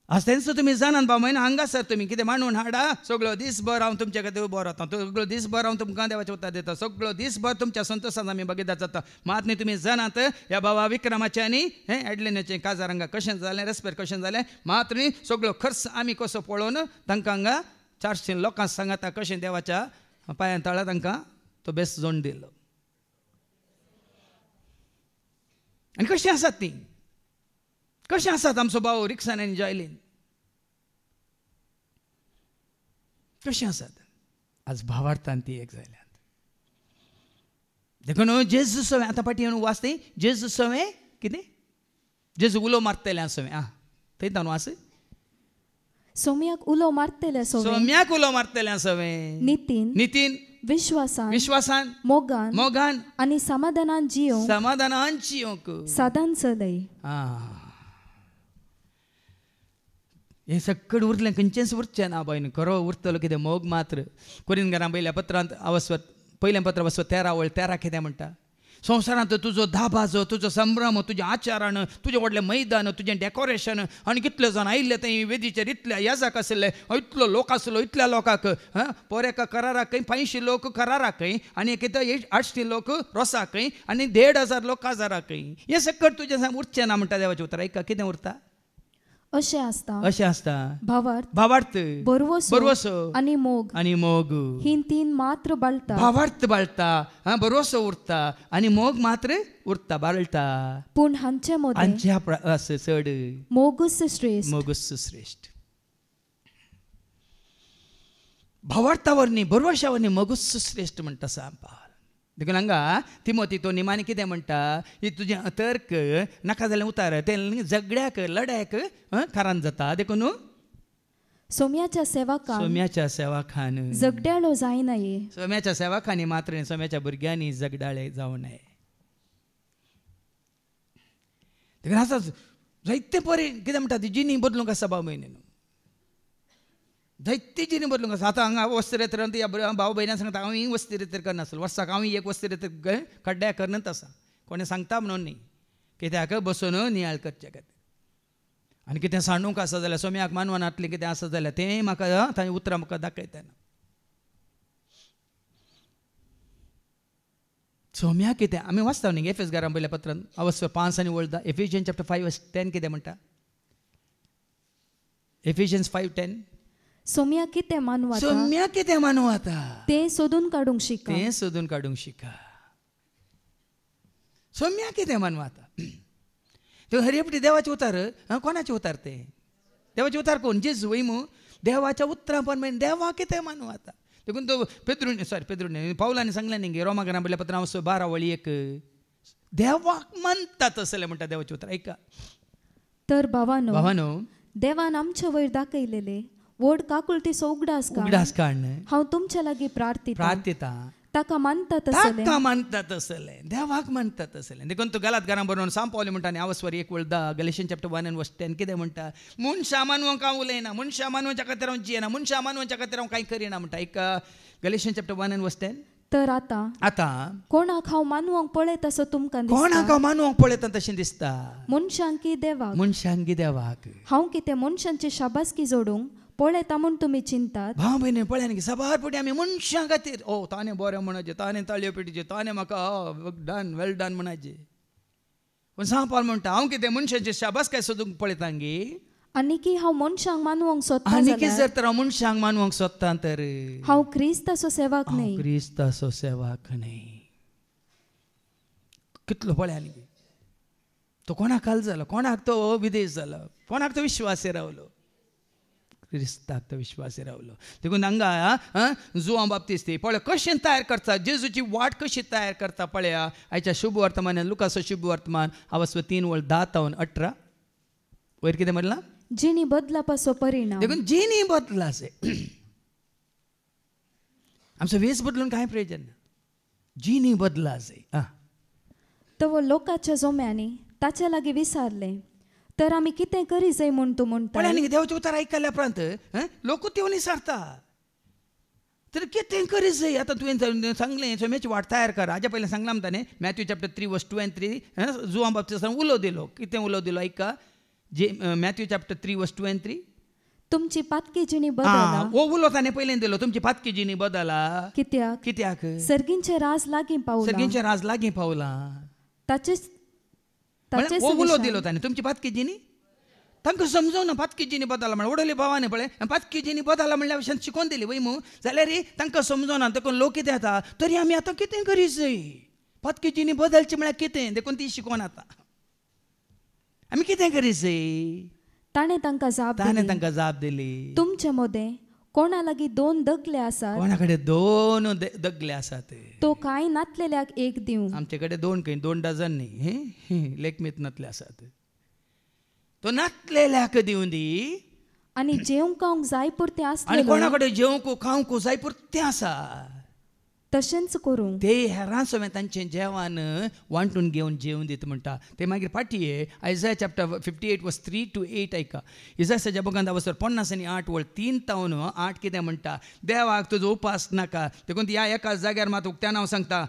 आसतेच तुमी जाणात भाव म्हयना हांगासर तुमी कितें मांडून हाडा. सगळो दिसभर हांव तुमचे खातीर उबो रावता. सगळो दिसभर हांव तुमकां देवाचें उतर दिता. सगळो दिसभर तुमच्या संतोशान आमी भागीदार जाता. मात न्ही तुमी जाणात ह्या भावा विक्रमाचें आनी एडलिनाचें काजार हांगा कशें जालें रेस्पेर कशें जालें. मात न्ही सगळो खर्च आमी कसो पळोवन तांकां हांगा 400 लोकांक सांगाता कशें देवाच्या पांयां तळा तांकां तो बेस्ट जोड दिलो. आनी कशीं आसात तीं कशें आसात आमचो भाव रिक्सान आनी जॉयलीन कशें आसात. आज भावार्थान ती एक जाल्यात. देखून जेजू सवें आतां पाटी वाचते जेजू सवें कितें जेजू उलो मारतलें सवें थंय तांनू आस सोम्याक उलो मारतलें सोम्याक उलो मारतलें सवें नितीन विश्वासान मोगान आनी समाधानान जियोंक सदांच चलय. हें सगळें उरलें खंयचेंच उरचें ना बायन. खरो उरतलो कितें मोग मात्र. कोरिंथीकारां पयल्या पत्रांत पयलें पत्र 13 कितें म्हणटा संवसारांत तुजो धाबाजो तुजो संभ्रम तुजे आचारान तुजे व्हडलें मैदान तुजें डेकोरेशन आनी कितले जाण आयिल्ले थंय वेदीचेर इतले याजक आसले इतलो लोक आसलो इतल्या लोकांक पोरेका कराराकय 500 लोक कराराकय आनी कितें 800 लोक रोसाकय आनी 1,500 लोक काजाराकय हें सकट तुजें उरचें ना म्हणटा देवाचें उतर ऐका कितें उरता अशें आसता भावार्थ बरवसो आनी मोग ही 3 मात्र बाळटा भावार्थ बाळटा बरवसो उरता आनी मोग मात्र उरता बाळटा पूण हांचे मदें चड मोगूच श्रेष्ठ भावार्थावरनी बरवशावरनी मोगूच श्रेष्ठ म्हणटा सांबाळ देखून हांगा तिमोथी तो निमाणी कितें म्हणटा ही तुजें तर्क नाका जाल्यार उतार तें झगड्याक लड्याक कारण जाता देखून सोम्याच्या सेवाखान झगड्याळो जायनाये सोम्याच्या सेवाखानी मात्र सोम्याच्या भुरग्यांनी झगडाळे जावं नये देखून आसा जायते बरें कितें म्हणटा ती जिनी बदलूंक आसा भाव भयणी दैत्य जिनी बदलूंक आसा आतां हांगा वस्तिरेतर भाव भयणां सांगता हांव ही वस्तिरेतर करनासलो वर्साक हांव एक वस्तिरेतर खड्ड्या करनच आसा कोणें सांगता म्हणून न्ही कित्याक बसून नियाळ करचे खातीर आनी कितें सांडूंक आसा जाल्यार सोम्याक मानवनांतलें कितें आसा जाल्यार तें म्हाका थंय उतरां म्हाका दाखयता सोम्याक कितें आमी वाचता न्ही एफेसकारां पयल्या पत्रांत अवश्य 5 आनी वळदा एफिशियन्स चॅप्टर 5:10 कितें म्हणटा एफिशियन्स 5:10 सोम्या कितें मानवाता तें सोदून काडूंक शिका सोम्या कितें मानवाता ते हरियपटी देवाचे उतार कोणाचे उतार ते देवाचे उतार कोण जेजू वयमू देवाच्या उतरां पण मागीर देवा कितें मानवाता देखून तो पेद्रुनी पावलांनी सांगलें न्ही रोमाकारां पयल्या पत्रां 12:1 देवाक मानतात असलें म्हणटा देवाचे उतर ऐका तर भावानो देवान आमच्या वयर दाखयलेले व्हड काकुळटीचो उगडास काढ हांव तुमच्या लागीं प्रार्थिता ताका मानतात असले देवाक मानतात असले देखून तूं गलातकारां बरोवन सांपवलें म्हणटा आनी आवस्वर 1:10 गलेशियन्स चॅप्टर 1:10 कितें म्हणटा मनशा मानवाक हांव उलयना मनशा मानवाच्या खातीर हांव जियेना मनशा मानवाच्या खातीर हांव कांय करिना म्हणटा एका गलेशियन्स चॅप्टर 1:10 तर आतां कोणाक हांव मानवाक पळयता असो तुमकां तशें दिसता मनशांकी देवाक हांव कितें मनशांची शाबासकी जोडूंक पळयता म्हूण तुमी चिंतात भाव भयणी पळया न्ही सबार पुटी आमी मनशां खातीर ताणें बरें म्हणचे ताणें ताळयो पेटीचे ताणें म्हाका डन वेल डन म्हणचे पूण सांगपाल म्हणटा हांव कितें मनशांची शाबासकाय सोदूंक पळयता गे आनी की हांव मनशांक मानवंक सोदता आनी की जर तर हांव मनशांक मानवंक सोदता तर हांव क्रिस्ताचो सेवक न्ही कितलो पळया न्ही तो कोणाक काल जालो कोणाक तो विदेश जालो कोणाक तो विश्वासी रावलो क्रिस्ताक तो विश्वासी रावलो देखून हांगा जुआं बाप्तिस्ती पळय कशें तयार करता जेजूची वाट कशी तयार करता पळया आयच्या शुभ वर्तमानान लुकाचो शुभ वर्तमान आवस्व 3:10-18 वयर कितें म्हणलां जिणी बदलापाचो परिणाम देखून जिणी बदला से आमचो वेस बदलून कांय प्रयोजन ना जिणी बदला से तो लोकांच्या जोम्यांनी ताच्या लागीं विचारलें तर आमी कितें करी जाय म्हूण तूं म्हणटा पळय न्ही देवाचें उतर आयकल्या उपरांत लोक येवन विचारता तर कितें करी जाय आतां तुवें सांगलें सोम्याची वाट तयार कर हाज्या पयलीं सांगलां म्हणटा न्ही मॅथ्यू चॅप्टर 3:2-3 जुआं बाप्तिस्तान उलो दिलो कितें उलो दिलो ऐका मॅथ्यू चॅप्टर 3:2-3 तुमची पातकी जिणी बदला उलो ताणें पयलें दिलो तुमची पातकी जिणी बदला कित्याक सर्गींचें राज लागीं पावलां ताचेच उलो दिलो ताणें तुमची पातकी जिणी तांकां समजोना पातकी जिणी बदला म्हण उडयले भावांनी पळय पातकी जिणी बदला म्हणल्या भशेन शिकोवन दिली वय मू जाल्यार तांकां समजोना देखून लोक कितें जाता तरी आमी आतां कितें करी जाय पातकी जिणी बदलची म्हळ्यार कितें देखून ती शिकोवन आतां आमी कितें करी जाय ताणें तांकां जाप दिली तुमचे मदें कोणा लागीं 2 दगले आसात कोणा कडेन 2 दगले आसात तो कांय नातलेल्याक एक दिवं आमचे कडेन 2 डझन न्ही लेखमीत नातले आसात तो नातलेल्याक दिवं दी आनी जेवंक खावंक जाय पुरतें आसलें आनी कोणा कडेन जेवंक खावंक जाय पुरतें आसा तशेंच करूंक ते हेरां समेत तांचें जेवण वांटून घेवन जेवून दिता म्हणटा ते मागीर पाटये आयझाया चॅप्टर 58 वर्स 3 to 8 ऐका इसायाच्या बुकांत वचर 50 आनी 8 वळ 3 तावन 8 कितें म्हणटा देवाक तुजो उपास नाका देखून ह्या एकाच जाग्यार मात उक्त्यान हांव सांगता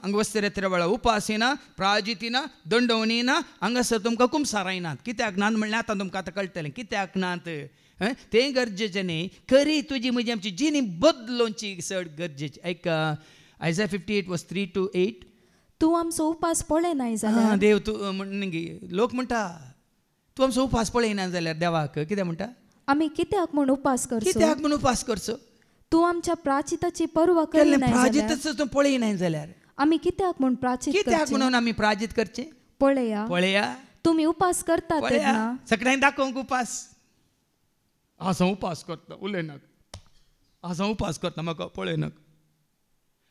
अंगवस्त्रेत्र वेळा उपास ना प्राजिती ना दंडवणी ना हांगासर तुमकां कुमसाराय नात कित्याक नात म्हणल्यार आतां तुमकां आतां कळटलें कित्याक नात तें गरजेचें न्ही खरी तुजी म्हजी आमची जिणी बदलोवची चड गरजेची ऐका आयझाया 58 वर्स 3 to 8 तूं आमचो उपास पळयनाय जाल्यार देव तूं लोक म्हणटा तूं आमचो उपास पळयना जाल्यार देवाक कितें म्हणटा आमी कित्याक म्हूण उपास करचो कित्याक म्हूण उपास करचो तूं आमच्या प्राचिताची पर्वा करिनाय प्राजितच तूं पळयनाय जाल्यार आमी कित्याक म्हूण प्राचित कित्याक म्हणून आमी प्राजित करचें पळया तुमी उपास करतात तेन्ना सगळ्यांक दाखोवंक उपास आज हांव उपास करता उलयनाक आज हांव उपास करता म्हाका पळयनाक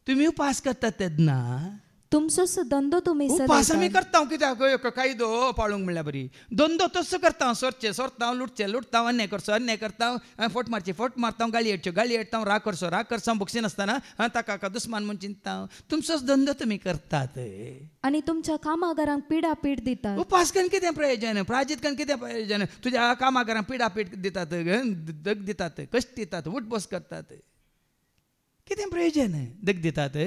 तुमी उपास करतात तेन्ना तुमचोच धंदो तुमी उपास आमी करता कित्याक कायदो पाळूंक म्हणल्यार बरी धंदो तसो करता सोरचें सोरता लुटता अन्याय करता फोट मारता गाळी हेडटा राग करता बुकशी नासतना ताका दुस्मान म्हूण चिंतता तुमचोच धंदो तुमी करतात आनी तुमच्या कामागारांक पिडापीड दितात उपास करून कितें प्रयोजन प्राजीत करून कितें प्रयोजन तुज्या कामागारांक पिडापीड दितात दग दितात कश्ट दितात उठबस करतात कितें प्रयोजन दग दितात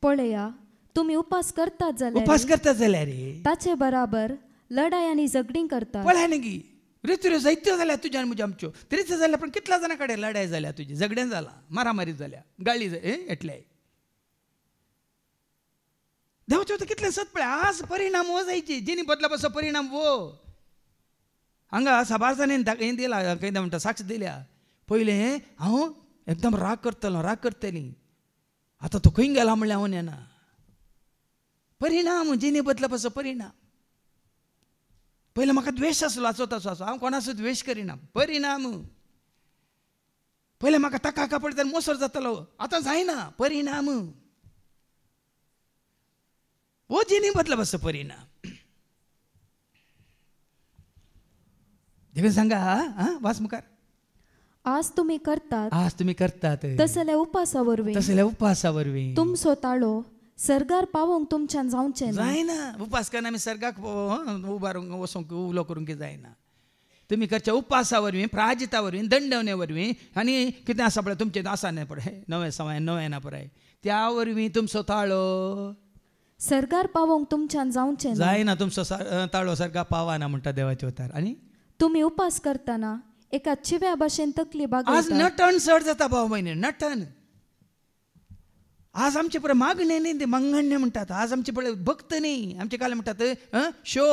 पळया तुमी उपास करतात जाल्यार ताचे बराबर लढाई आनी झगडीं करतात पळय न्ही रित्यो जायत्यो जाल्या तुज्यान म्हज्या आमच्यो तरीच जाल्यार पण कितल्या जाणां कडेन लढाई जाल्या तुजी झगडें जाला मारामारी जाल्या गाळी एटले देवाचें कितलें सत पळय आज परिणाम हो जायची जिणी बदला पासो परिणाम वो हांगा साबारजांनी हें दिला कितें म्हणटा साक्ष दिल्या पयलें हांव एकदम राग करतली आतां तो खंय गेला म्हणल्यार हांव येना परिणाम जिणी बदला पासो परिणाम पयलें म्हाका द्वेश आसलो आसो हांव कोणाचो द्वेश करिना परिणाम पयलें म्हाका ताका पडटा मोसर जातालो आतां जायना परिणाम हो जिणी बदला पासो परिणाम देखून सांगा वाच मुखार आज तुम्ही करतात तसले उपासा वरवीं तुमचो ताळो सर्गार पावोंक तुमच्यान जावचें जायना उपास करून आमी सर्गाक उबारूंक वचोंक उलो करूंक जायना तुमी करच्या उपासा वरवीं प्राजिता वरवीं दंडवणे वरवीं आनी कितें आसा पळय तुमचें आसा न्ही पळय नवें सवाय नवें ना पळय त्या वरवीं तुमचो ताळो सर्गार पावोंक तुमच्यान जावचें जायना तुमचो ताळो सर्गार पावना म्हणटा देवाचे उतार आनी तुमी उपास करतना एका चिव्या भाशेन तकली बागयतात आज नटन चड जाता भाव भयणी नटन आज आमचे पळय मागणे न्ही ते मंगण्य म्हणटात आज आमचे पळय भक्त न्ही आमचे काल म्हणटात शो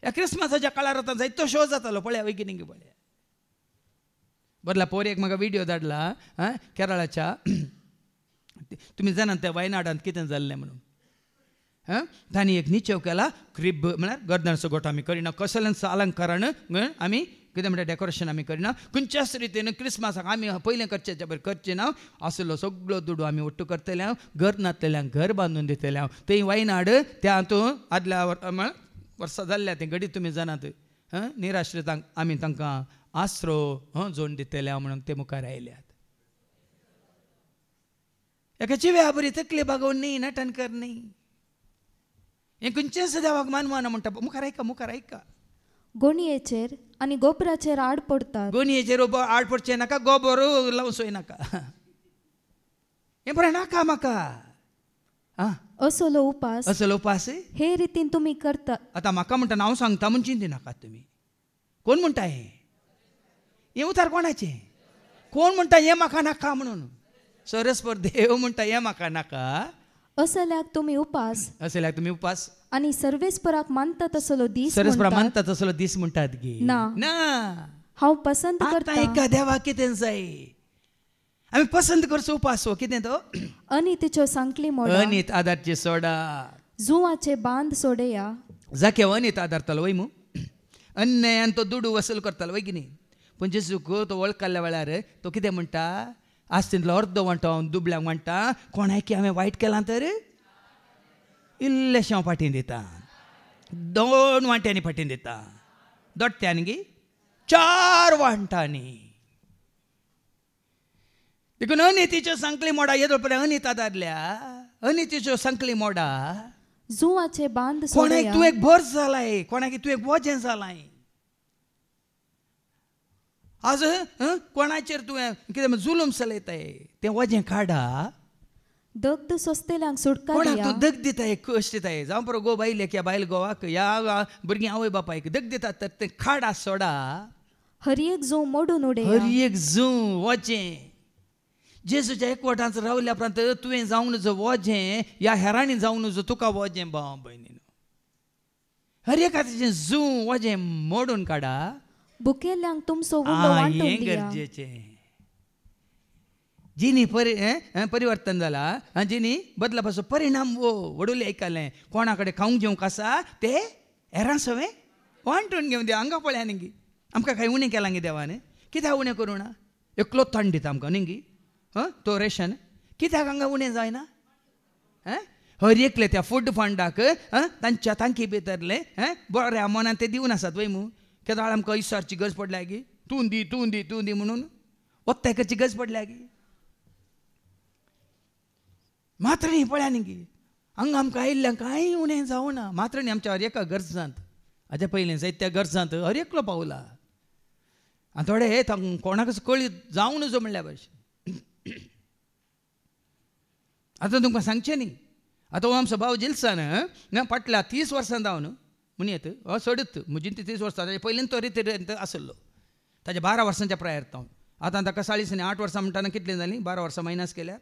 ह्या क्रिस्मसाच्या काळार आतां जायतो शो जातालो पळया वैगिनिंग पळया बदला पोरयेक म्हाका व्हिडिओ धाडला केरळाच्या तुमी जाणात त्या वायनाडांत कितें जाल्लें म्हणून तांणी एक निचेव केला क्रिब म्हळ्यार गर्दनाचो गोठो आमी करिना कसलेंच अलंकारान आमी कितें म्हणटा डेकोरेशन आमी करिना खंयच्याच रितीन क्रिस्मसाक आमी पयलें करचें बरें करचें ना आसलो सगळो दुडू आमी ओट्टू करतले घर नातलेल्यांक घर बांदून दितले तें वायनाड त्या हातूंत आदल्या वर्सां जाल्ल्या तें घडीत तुमी जाणात निराश्रितांक आमी तांकां आसरो जोड दितले म्हणून ते मुखार आयल्यात एका चिव्या बरी तकली बागोवन न्ही नटन कर न्ही हें खंयचेंच देवाक मानवाना म्हणटा मुखार ऐका गोणयेचेर आनी गोबराचेर आड पडतात गोणयेचेर आड पडचें नाका गोबर लावूं सोय नाका हें बरें नाका म्हाका असलो उपास हे रितीन तुमी करतात आतां म्हाका म्हणटा हांव सांगता म्हूण चिंती नाकात तुमी कोण म्हणटा हें उतार कोणाचें कोण म्हणटा हें म्हाका नाका म्हणून सरस्पर देव म्हणटा हें म्हाका नाका असल्याक तुमी उपास आनी सर्वेस्पराक मानतात असलो दीस म्हणटात गे ना हांव पसंत करता एका देवाक कितें जाय आमी पसंत करचो उपास हो कितें तो अनितीच्यो सांकली मोडा अनित आदारचे सोडा जुवाचे बांद सोडया जाके अनित आदारतालो वय मू अन्यायान तो दुडू वसूल करतालो वय की न्ही पूण जेजूक तो वळखल्या वेळार तो कितें म्हणटा आस्तींतलो अर्द वांटो हांव दुबळ्यांक म्हणटा कोणाकी हांवें वायट केलां तर इल्लेशें हांव फाटीं दितां 2 वांट्यांनी फाटीं दितां दोट्ट्यांनी 4 वांटांनी देखून अनितीच्यो संकली मोडा येदो पर्यंत अनिता दादल्या अनितीच्यो संकली मोडा जुवाचे बांध कोणाक तू एक भर जालाय कोणाक तू एक वजें जालाय आज कोणाचेर तुवें कितें जुलूम चलयताय तें वजें काडा दगद सोंसतेल्यांक सुटका कोणाक तूं दग दिताय कश्ट दिताय जावं परो गो बायलेक या बायल गोवाक या भुरग्यां आवय बापायक दग दितात तर तें खाडा सोडा हर एक जू मोडून उडे हर एक जू वजें जेजूच्या एकवटांत रावल्या उपरांत तुवें जावन जो वजें या हेरांनी जावन जो तुका वजें भाव भयणीनो हर एकाचें जू वजें मोडून काडा बुकेल्यांक तुमचो उंडो वांटून दिया गरजेचें जिनी परिवर्तन जाला जिनी बदला पासून परिणाम वडुले ऐकलें कोणा कडेन खावंक जेवंक आसा ते हेरां सगळें वांटून घेवन दिया हांगा पळया न्ही आमकां कांय उणें केलां गे देवान कित्याक उणें करूं ना एकलो ताण दिता आमकां न्ही तो रेशन कित्याक हांगा उणें जायना हर एकले त्या फूड फंडाक तांच्या तांकी भितरले बऱ्या मनान ते दिवन आसात वय मू केदां आमकां इसारची गरज पडल्या गी तूं दी तूं दी तूं दी म्हणून वत्तेकाची गरज पडल्या गी मात्र न्ही पळया न्ही हांगा आमकां आयिल्ल्यांक कांय उणें जावना मात्र न्ही आमच्या हर एका गरजांत हाज्या पयलीं जायत्या गरजांत हर एकलो पावला आनी थोडे कोणाकच कळी जावं नजो म्हणल्या भशेन आतां तुमकां सांगचें न्ही आतां हो आमचो भाव जिल्सान फाटल्या 30 वर्सां जावन म्हणयत हो सोडत म्हजी ती 30 वर्सां ताच्या पयलीं तो रितीर आसलो ताच्या 12 वर्सांच्या प्रायर तो आतां ताका 8 वर्सां म्हणटाना कितलीं जालीं 12 वर्सां मायनस केल्यार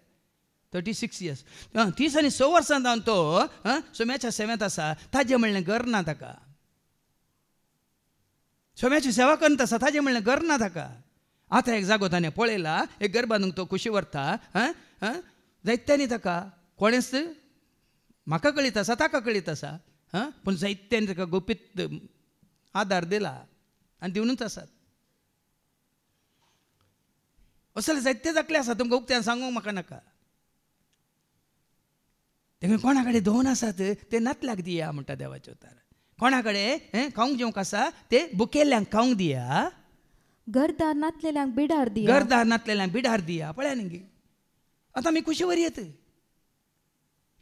36 years 30 आनी 6 वर्सां जावन तो सोम्याच्या सेवेंत आसा ताजें म्हणलें घर ना ताका सोम्याची सेवा करता आसा ताजें म्हणलें घर ना ताका आतां एक जागो ताणें पळयला एक घर बांदूंक तो खुशी व्हरता जायत्यांनी ताका कोणेंच म्हाका कळीत आसा ताका कळीत आसा पूण जायत्यांनी ताका गुपीत आदार दिला आनी दिवनूच आसात असले जायते जातले आसा तुमकां उक्त्यान सांगूंक म्हाका नाका देखून कोणा कडेन दोन आसात ते नातल्याक दिया म्हणटा देवाचे उतार कोणा कडेन खावंक जेवंक आसा ते बुकेल्ल्यांक खावंक दिया घरदार नातलेल्यांक बिडार दिया घरदार नातलेल्यांक बिडार दिया पळया न्ही आतां आमी खुशी वरयत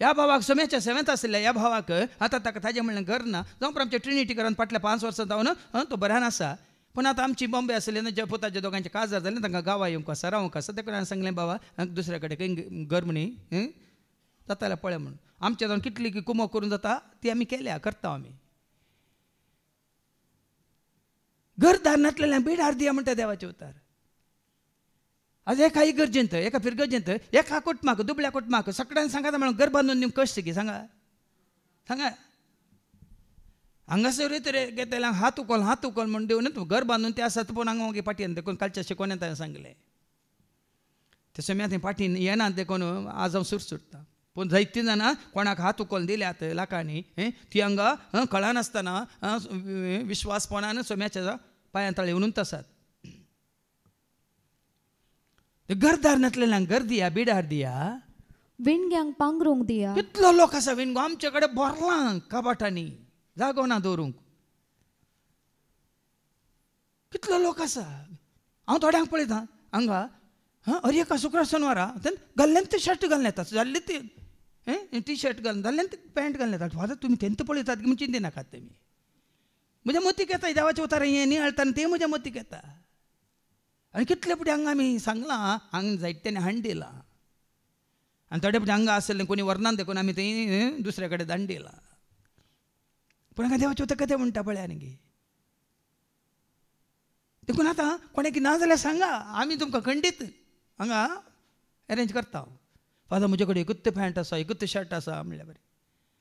ह्या भावाक सोम्याच्या सेवेंत आसल्या ह्या भावाक आतां ताका ताजें म्हणलें घर ना जावं पण आमच्या ट्रिनिटीकरान फाटल्या 5 वर्सां जावन तो बऱ्यान आसा पूण आतां आमची बॉम्बे आसले न्हय ज्या पुताच्या दोगांचे काजार जालें तांकां गांवां येवंक आसा रावंक आसा देखून हांवें सांगलें बाबा दुसऱ्या कडेन खंय घर म्हणी जाता जाल्यार पळय म्हणून आमच्या जावन कितली कुमो करून जाता ती आमी केल्या करता आमी घरदार नातलेल्यांक बिडार दिया म्हणटा देवाचे उतार आज एका इगर्जेंत एका फिरगर्जेंत एका कुटुंबाक दुबळ्या कुटुंबाक सगळ्यांक सांगाता म्हणून घर बांदून दिवंक कश्ट की सांगा सांगा हांगासर घेतल्या हात उखल म्हणून देवन घर बांदून ते आसात पूण हांगा मागीर पाटयेन देखून कालच्या शिकोवण्यात हांवें सांगलें ते सोम्या थंय पाटीन येनात देखून आज हांव सुटता पूण जायतीं जाणां कोणाक हात उखल दिल्यात लाखांनी ती हांगा कळनासतना विश्वासपणान सोम्याच्या पांयां तळे येवनूच आसात घरदार नातलेल्यांक घर दिया बिडार दिया विणग्यांक पांघरूंक दिया कितलो लोक आसा विणगो आमचे कडेन भरलां कबाटांनी जागो ना दवरूंक कितलो लोक आसा हांव थोड्यांक पळयता हांगा हर एका शुक्र शेनवारा घाल्ल्यान ते शर्ट घालून येतात जाल्ले ते टी शर्ट घालून जाल्ल्यान ते पॅन्ट घालून येतात फादर तुमी तेंत पळयतात की चिंते नाकात तुमी म्हज्या मतीक येता देवाच्या उतार हें नियाळटा ते म्हज्या मतीक येता आनी कितले फुटी हांगा आमी सांगलां हांगा जायत्यांनी हांण दिलां आनी थोडे फुटी हांगा आसलें कोणी वर्णान देखून आमी थंय दुसरे कडेन दांड दिलां पूण हांगा देवाचे उतर कथें म्हणटा पळया न्ही देखून आतां कोणाक ना जाल्यार सांगा आमी तुमकां खंडीत हांगा अरेंज करता फादर म्हजे कडेन एकूच पॅन्ट आसा एकूच शर्ट आसा म्हणल्यार बरें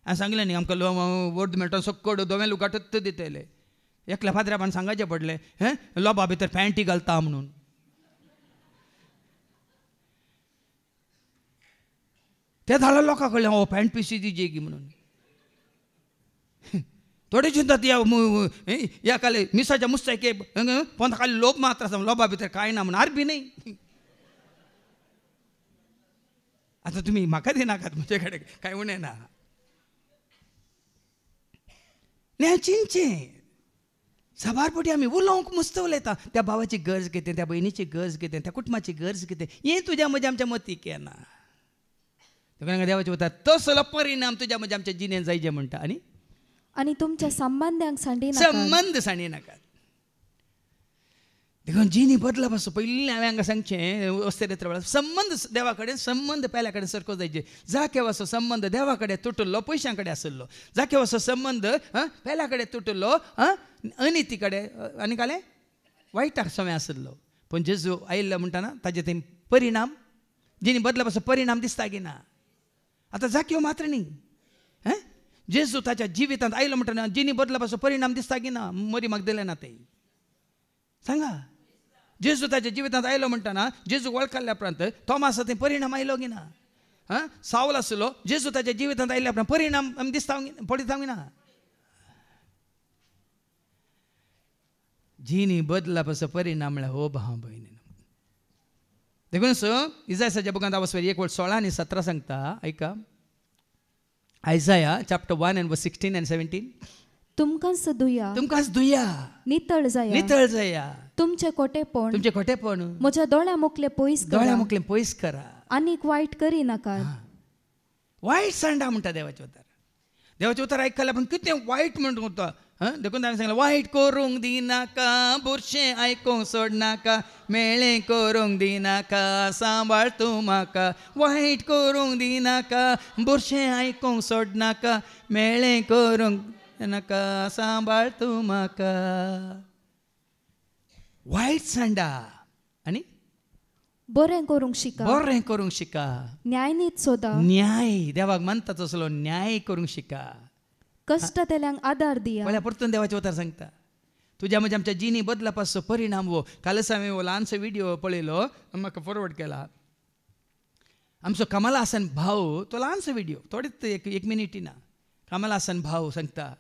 हांवें सांगलें न्ही आमकां वर्द मेळटा सकड दोवें लुगाटच दितले एकल्या फादराबान सांगाचें पडलें लोबा भितर पॅन्टी घालता म्हणून ते धाडले लोकां कळ्ळें हो पॅन्ट पिसी दिजे की म्हणून थोडे चिंतात या काले मिसाच्या मुस्ताके पोंदा खाली लोभ मात्र आसा लोबा भितर कांय ना म्हणून आरबी न्ही आतां तुमी म्हाका दिनाकात म्हजे कडेन कांय उणें ना न्ही हांवें चिंतचें साबारपोटी आमी उलोवंक मस्त उलयता त्या भावाची गरज कितें त्या भयणीची गरज कितें त्या कुटुंबाची गरज कितें हें तुज्या म्हज्या आमच्या मतीक येना ताका देवाचें उतर तसलो परिणाम तुज्या म्हज्या आमच्या जिणेंत जायचे म्हणटा आनी तुमच्या संबंधांक संबंध सांडिनाकात देखून जिणी बदलप आसूं पयलीं हांवें हांगा सांगचें वस्तेरेत्र वेळार संबंध देवा कडेन संबंध पेल्या कडेन सारको जायचे जाके असो संबंध देवा कडेन तुटल्लो पयशां कडेन आसलो जाके असो संबंध पेल्या कडेन तुटल्लो अनिती कडेन आनी काले वायटाक समय आसलो पूण जेजू आयिल्लो म्हणटाना ताजे थंय परिणाम जिणी बदलप असो परिणाम दिसता की ना आतां जाक्यो मात्र न्ही जेजू ताच्या जिवितांत आयलो म्हणटाना जिणी बदलप असो परिणाम दिसता की ना मरी म्हाका दिले ना ते सांगा जेजू ताच्या जिवितांत आयलो म्हणटाना जेजू वळखल्या उपरांत तोमासा थंय परिणाम आयलो की ना सावल आसलो जेजू ताच्या जिवितांत आयल्या उपरांत परिणाम आमी दिसता पळयता ना जिणी बदलप असो परिणाम म्हळ्यार हो भाव भयणी देखून इसायाच्या बुकांत वचपार 1:16 आनी 17 सांगता ऐका आयसाया चॅप्टर 1 and verse 16 and 17 तुमकांच दुया नितळ जाया तुमचे खोटेपण म्हज्या दोळ्या मुखले पयस करा आनीक वायट करी नाका वायट सांडा म्हणटा देवाचें उतर आयकलें पूण कितें वायट म्हणटा उरता देखून हांवें सांगलें वायट करूंक दिनाका बुरशें आयकूंक सोडनाका मेळ्ळें करूंक दिनाका सांबाळ तूं म्हाका वायट करूंक दिनाका बुरशें आयकूंक सोडनाका मेळ्ळें करूंक नाका सांबाळ तूं म्हाका वायट सांडा आनी बरें करूंक शिका न्याय नीत सोदा न्याय देवाक मानता तसलो न्याय करूंक शिका कष्ट तेल्यांक आदार दिया म्हळ्यार परतून देवाचें उतर सांगता तुज्या म्हज्या आमच्या जिणी बदलप असो परिणाम वो कालच हांवें हो ल्हानसो व्हिडिओ पळयलो म्हाका फॉरवर्ड केला आमचो कमल हासन भाव तो ल्हानसो व्हिडिओ थोडेच एक मिनिटी ना कमल हासन भाव सांगता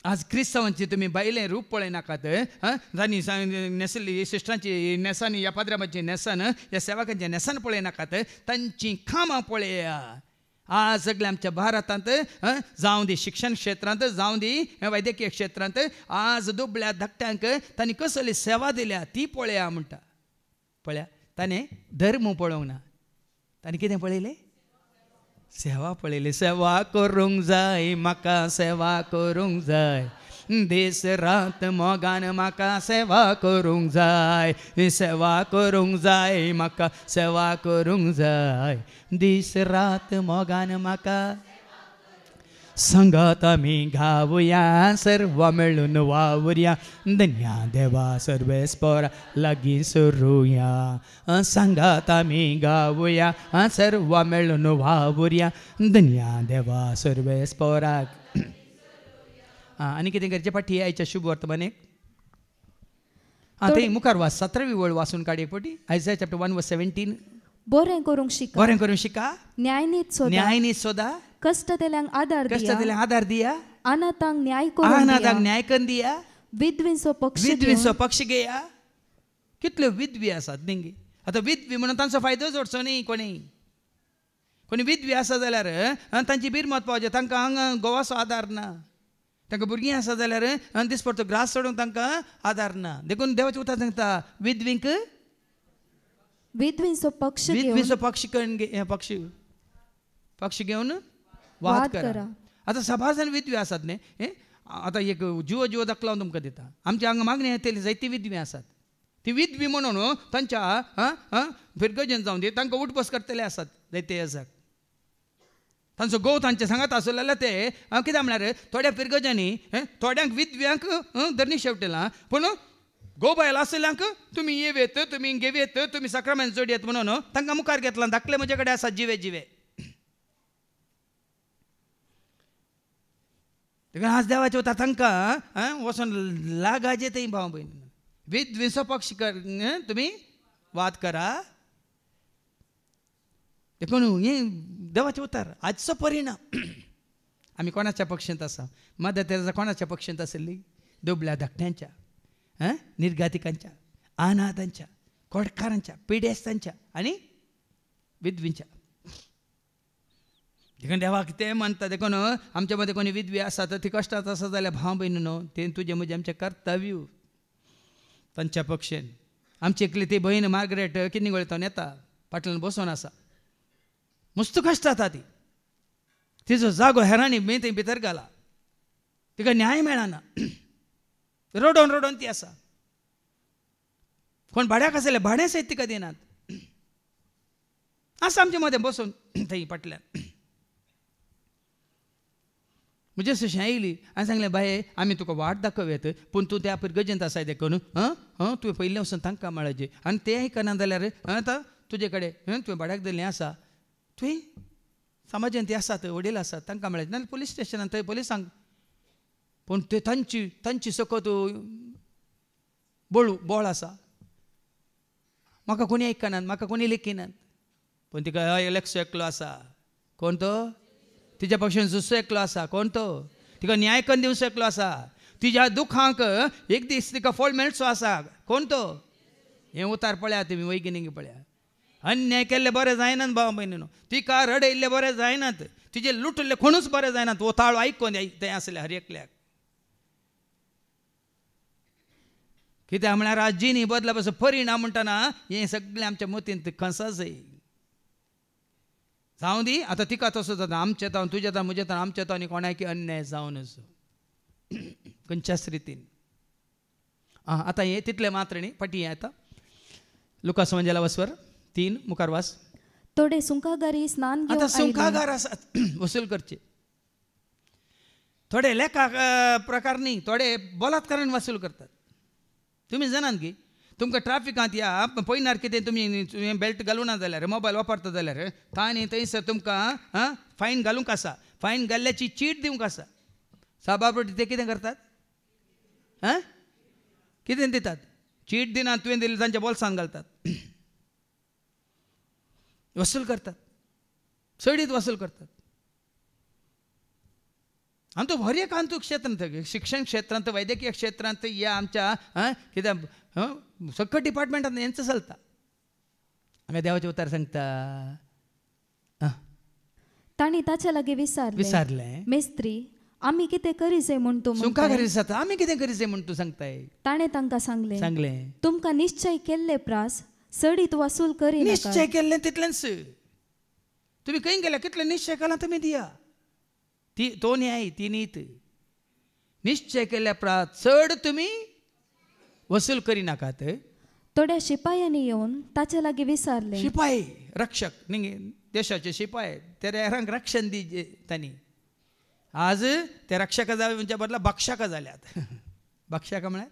आज क्रिस्तांवांची तुमी बायलें रूप पळयनाकात जाणी नेसली सिस्टरांची नेसान ह्या पाद्रामाची नेसान ह्या सेवकांच्या नेसान पळयनाकात तांची खामां पळया आज सगळ्या आमच्या भारतांत जावं दी शिक्षण क्षेत्रांत जावं दी वैद्यकीय क्षेत्रांत आज दुबळ्या धाकट्यांक तांणी कसली सेवा दिल्या ती पळया म्हणटा पळया ताणें धर्म पळोवंक ना ताणें कितें पळयलें सेवा पळयली सेवा करूंक जाय म्हाका सेवा करूंक जाय दीस रात मोगान म्हाका सेवा करूंक जाय म्हाका सेवा करूंक जाय दीस रात मोगान म्हाका संगत आमी गावया सर्व मेळून वावुरया धन्या देवा सर्वेस्परा लागीं सरुया संगत आमी गावया सर्व मेळून वावुरया धन्या देवा सर्वेस्पराक आनी कितें करचें पडटी आयच्या शुभ वर्तमानेक थंय मुखार वाच 17वी वळ वाचून काड एक पटी आयसाया चॅप्टर 1 वर्स 17 बरें करूंक शिका न्याय नीत सोदा कष्ट तेल्यांक आदार दिया अनाथांक न्याय करून दिया विधवेचो पक्ष घेया कितल्यो विधवी आसात देंगी आतां विधवी म्हणून तांचो फायदो जोडचो न्ही कोणी विधवी आसा जाल्यार तांची बिरमत पावचे तांकां हांगा गोवाचो आदार ना तांकां भुरगीं आसा जाल्यार दिसपडचो ग्रास सोडूंक तांकां आदार ना देखून देवाचें उतर सांगता विधवेचो पक्ष घेवन वाद करा आतां सभाजन विधवी आसात न्ही आतां एक जिवो दाखलो हांव तुमकां दिता आमच्या हांगा मागणी येतली जायती विधवी आसात ती विधवी म्हणून तांच्या फिरगजन जावन दी तांकां उठबस करतले आसात जायते आसात तांचो घोव तांचे सांगात आसलो जाल्यार ते कित्याक म्हळ्यार थोड्या फिरगजांनी थोड्यांक विधव्यांक धरणी शेवटला पूण घोव बायल आसल्यांक तुमी येवेत तुमी घेवेत तुमी सक्रामेंत जोडयेत म्हणून तांकां मुखार घेतला धाकले म्हजे कडेन आसात जिवे आज देवाचे वता तांकां वचून लागाचे थंय भाव भयण विधवेचो पक्ष तुमी वाद करा देखून हें देवाचें उतर आजचो परिणाम आमी कोणाच्या पक्षांत आसा मदर तेरेसा कोणाच्या पक्षांत आसली दुबळ्या धाकट्यांच्या निर्गातिकांच्या अनाथांच्या कोडकारांच्या पिडेस्तांच्या आनी विधवींच्या देखून देवाक ते म्हणटा देखून आमच्या मध्ये कोणी विधवी आसा तर ती कश्टात आसा जाल्यार भाव भयण न्हू ते तुजे म्हजे आमचें कर्तव्य तांच्या पक्षेन. आमची एकली ती भयण मार्गरेट किन्नी वळतावन येता फाटल्यान बसून आसा, मस्त कश्ट जाता ती. तिजो जागो हेरांनी मे थंय भितर घाला, तिका न्याय मेळना, रडोन रडोन ती आसा. कोण भाड्याक आसले भाडें सयत तिका दिनात. आसा आमचे मदें बसून थंय फाटल्यान. म्हणजे अशें येयली आनी सांगलें बाये आमी तुका वाट दाखोवेत पूण तूं त्या पयर गजेंत आसाय देखून तुवें पयलीं वचून तांकां मेळचें. आनी तें आयकना जाल्यार आतां तुजे कडेन तुवें भाड्याक दिल्लें आसा, तुवें समाजान ती आसात वडील आसात तांकां मेळचें नाल्यार पुलीस स्टेशनान थंय पुलिसांक. पूण ते तांची सकत बोळ आसा. म्हाका कोणी आयकनात, म्हाका कोणी लेखिनात. पूण तिका लक्ष एकलो आसा. कोण तो? तिच्या पक्षान जुसो एकलो आसा. कोण तो? तिका न्याय करून दिवचो एकलो आसा. तिच्या दुखांक एक दीस तिका फळ मेळचो आसा. कोण तो? हें उतार पळया तुमी, वैगिनिकी पळया. अन्याय केल्ले बरें जायनात भाव भयणीनो, तिका रडयल्ले बरें जायनात, तिजे लुटले कोणूच बरें जायनात. ओताळो आयकोन तें आसलें हर एकल्याक. कित्याक म्हळ्यार आज जिणी बदला पासून परिणाम म्हणटाना हें सगळें आमच्या मतींत खंसा जाय. जावं दी आतां तिका तसो जाता, आमचें जावं तुजें जावं म्हजें जावं आमचें जावं कोणाकी अन्याय जावन असो खंयच्याच रितीन. आतां हें तितलें मात्र न्ही, फाटीं हें आतां लुकास वंजेला वसवर 3 मुखार वास. थोडे सुंकागारी स्नान आतां सुंकागार आसात वसूल करचे. थोडे लेखा प्रकार न्ही, थोडे बलात्कारान वसूल करतात. तुमी जाणात की तुमकां ट्राफिकांत या पयनार कितें तुमी बेल्ट घालूं ना जाल्यार मोबायल वापरता जाल्यार तांणी थंयसर तुमकां फायन घालूंक आसा. फायन घाल्ल्याची चीट दिवंक आसा. साबाबटी ते कितें करतात? कितें दितात? चीट दिनात, तुवें दिलें तांच्या बोल्सान घालतात, वसूल करतात, चडीत वसूल करतात. आनी तो हर एक आंतूक क्षेत्रांत, शिक्षण क्षेत्रांत, वैद्यकीय क्षेत्रांत या आमच्या कित्याक सगळ्या डिपार्टमेंटांत हेंच चलता. हांगा देवाचें उतार सांगता. तांणी ताचे लागीं विचारलें, मेस्त्री आमी कितें करीचे म्हूण तूं सुंका करीत आसा, आमी कितें करीचे म्हूण तूं सांगताय. ताणें तांकां सांगलें तुमकां निश्चय केल्ले प्रास चडीत वसूल करी. निश्चय केल्लें तितलेंच. तुमी खंय गेल्या कितलें निश्चय केलां तुमी दिया. तो न्याय, ती नीत. निश्चय केल्ल्या प्रास चड तुमी वसूल करिनाकात. थोड्या शिपायांनी येवन ताचे लागीं विचारलें. शिपाई रक्षक न्ही, देशाचे शिपाय, ते हेरांक रक्षण दी तांणी. आज ते रक्षक जावच्या बदला भक्षक जाल्यात. भक्षक म्हळ्यार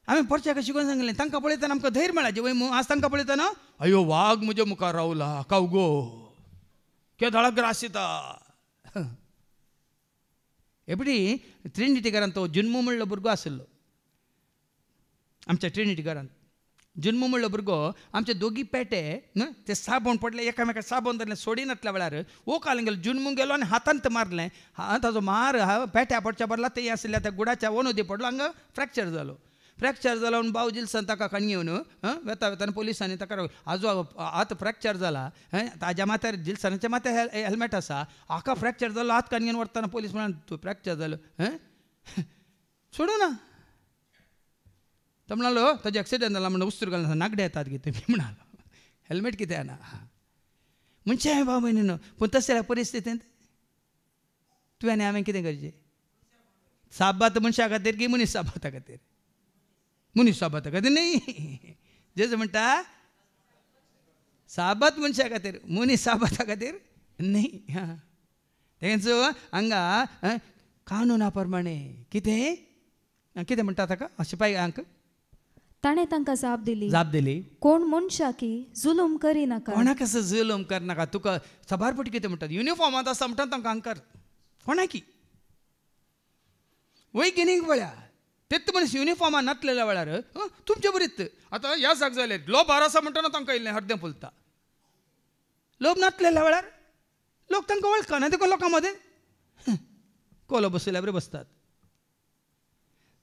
आमी परचेका शिकून सांगलें तांकां पळयतना आमकां धैर्य मेळाचें वय. आज तांकां पळयतना अयो वाघ म्हज्या मुखार रावला, कावगो केदळाक ग्रास येता. एपडी ट्रिनिटी घरांत तो जुन्मो म्हणलो भुरगो आसलो. आमच्या ट्रिनिटी घरांत जुन्मो म्हणलो भुरगो, आमचे दोगी पेटे ते साबण पडले एकामेका साबण धरलें सोडिनातल्या वेळार ओक आलें गेलो. जुन्मो गेलो आनी हातांत मारलें. ताजो मार पेट्या पडच्या बदला ते आसल्या त्या गुडाच्या वनोदी पडलो, हांगा फ्रॅक्चर जालो. फ्रॅक्चर जाला म्हणून बाव जिल्सान ताका काणी घेवन वेता वेताना पुलिसांनी ताका आजो हात फ्रॅक्चर जाला. ताज्या माथ्यार जिल्सानाच्या माथ्यार हेल्मेट आसा. हाका फ्रॅक्चर जालो, हात काणी घेवन व्हरतना पुलीस म्हणान तूं फ्रॅक्चर जालो सोडूं ना. तो म्हणालो ताजे एक्सिडेंट जाला म्हणून उस्तूर घालून नागडे येतात गे तुमी म्हणालो. हेल्मेट कितें आना म्हणचे हांवें भाव भयणीनो. पूण तशा परिस्थितींत तुवें आनी हांवें कितें करचें? साबात मनशा खातीर की मनीस साबाता खातीर? मनीस साबाता खातीर न्ही. जेजू म्हणटा साबात मनशा खातीर, मनीस साबाता खातीर न्ही. तेंचो हांगा कानुना प्रमाणे कितें कितें म्हणटा ताका शिपाई हांक. ताणें तांकां जाप दिली कोण मनशाकी जुलूम करिनाका. कोणाक असो जुलूम करनाका. तुका सबारपटी कितें म्हणटात? युनिफॉर्मांत आसा म्हणटा तांकां हांकर कोणाकी वय गिनीक पळया. तेच मनीस युनिफॉर्मान नातलेल्या वेळार तुमचे बरीत. आतां ह्या जाग जाले लोक भार आसा म्हणटाना तांकां इल्लें हर्दें फुलता. लोक नातलेल्या वेळार लोक तांकां वळखना. देखून लोकां मदें कोलो बसयल्या बरें बसतात.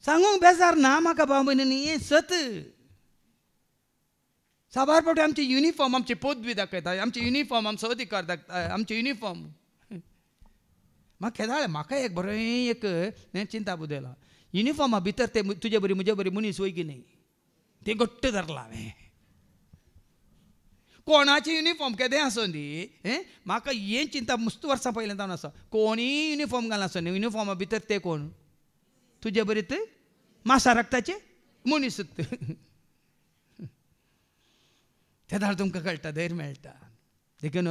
सांगूंक बेजार ना म्हाका भाव भयणींनी, हें सत. साबार फावटी आमचे युनिफॉर्म आमची पदवी दाखयता, आमचे युनिफॉर्म आमचो अधिकार दाखयता, आमचे युनिफॉर्म. म्हाका खेदाळे म्हाका एक बरें एक चिंता बुदयला. युनिफॉर्मा भितर ते तुजे बरी म्हजे बरी मनीस वय की न्ही ते घट्ट धरला हांवें. कोणाचे युनिफॉर्म केदें आसूं न्ही म्हाका हें चिंता मस्त वर्सां पयलें जावन आसा. कोणीय युनिफॉर्म घालना आसूं न्ही युनिफॉर्मा भितर ते कोण तुजे बरी ते मासा रक्ताचे मनीस. त्या धाड तुमकां कळटा धैर्य मेळटा. देखून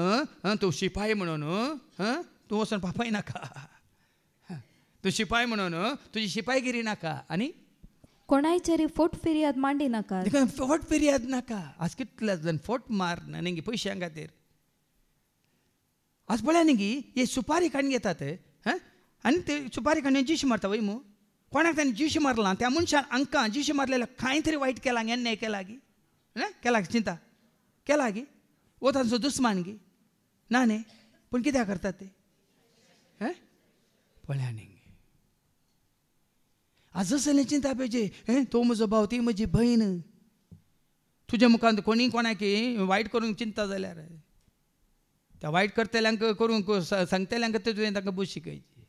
तूं शिपाई म्हणून तूं वचून पापय नाका. तूं शिपाई म्हणून तुजी शिपायगिरी नाका आनी कोणाचेरी फोट फिर्याद मांडी नाका. फोट फिर्याद नाका. आज कितले जण फोट मारना न्ही पयशां खातीर. आज पळय न्ही हे सुपारी काडून घेतात आनी ते सुपारी काडून जीश मारता वय मू. कोणाक ताणें जीश मारला त्या मनशान हांकां जीश मारलेलो कांय तरी वायट केला अन्याय केला गी केला चिंता केला गी वो तांचो दुस्मान गी ना न्ही. पूण कित्याक करतात ते पळया न्ही. आज असले चिंता पाहिजे तो म्हजो भाव ती म्हजी भयण तुज्या मुखांत कोणी कोणाक वायट करूंक चिंता जाल्यार त्या वायट करतल्यांक करूंक सांगतल्यांक तुवें तांकां बूस शिकयची.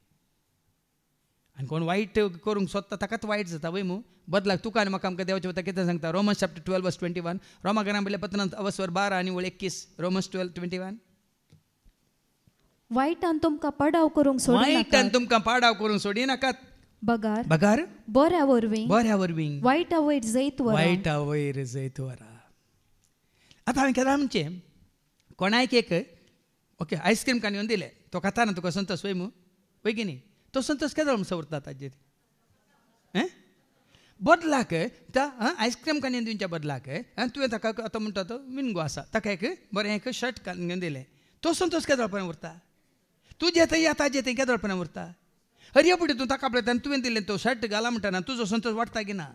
आनी कोण वायट करूंक सोदता ताकाच वायट जाता वय मू. बदलाक तुका आनी म्हाका आमकां देवाचें वता कितें सांगता. रोमन्स चॅप्टर 12 वर्स 21. रोमाकारां बरयल्ल्या पत्रांत 12 आनी 21. रोमन्स 12:21. वायटान तुमकां पाडाव करूंक सोडी नाकात. वायटान तुमकां पाडाव करूंक सोडी नाकात. बगार बऱ्या वरवीं वायटा वयर जैत वरा. वायटा वयर जैत वरा. आतां हांवें केदां म्हणचे कोणाक एक ओके आयस्क्रीम काडून दिले तो खाता ना तुका संतोष वय मू वय की न्ही. तो संतोष केदो म्हणून उरता ताजेर बदलाक आयस्क्रीम काडून दिवच्या बदलाक तुवें ताका आतां म्हणटा तो मिनगो आसा ताका एक बरें एक शर्ट काडून दिलें तो संतोष केदोळपणान उरता. तुजें थंय या ताजें थंय केदोळपणान उरता. हरयपुटी तूं ताका आपल्या तुवें दिलें तो शर्ट घाला म्हणटाना तुजो संतोष वाडटा की ना.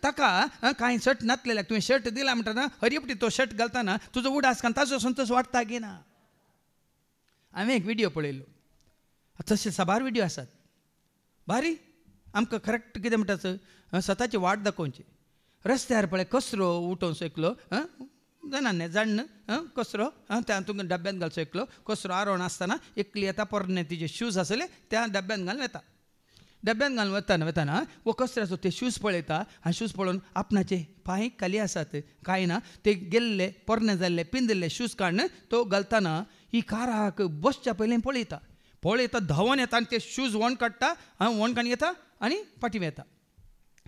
ताका कांय शर्ट नासलेल्याक तुवें शर्ट दिला म्हणटाना हरयपुटी तो शर्ट घालतना तुजो उडास कान ताजो संतोष वाडटा की ना. हांवें एक विडियो पळयलो. तशे साबार विडियो आसात बारी आमकां करेक्ट कितें म्हणटा स्वताची वाट दाखोवची. रस्त्यार पळय कचरो उठोवन सकलो जाणा जाण कचरो त्या तुमकां डब्यांत घालचो एकलो कचरो आरोवन आसतना एकली येता पोरणे तिजे शूज आसले त्या डब्यांत घालून येता. डब्यांत घालून वताना वो कचऱ्याचो ते शूज पळयता आनी शूज पळोवन आपणाचे पांय खाली आसात कांय ना ते गेल्ले पोरणे जाल्ले पिंजल्ले शूज काडून तो घालतना ही काराक बसच्या पयलीं पळयता धांवून येता आनी ते शूज वण काडटा वण काडून येता आनी पाठीं येता.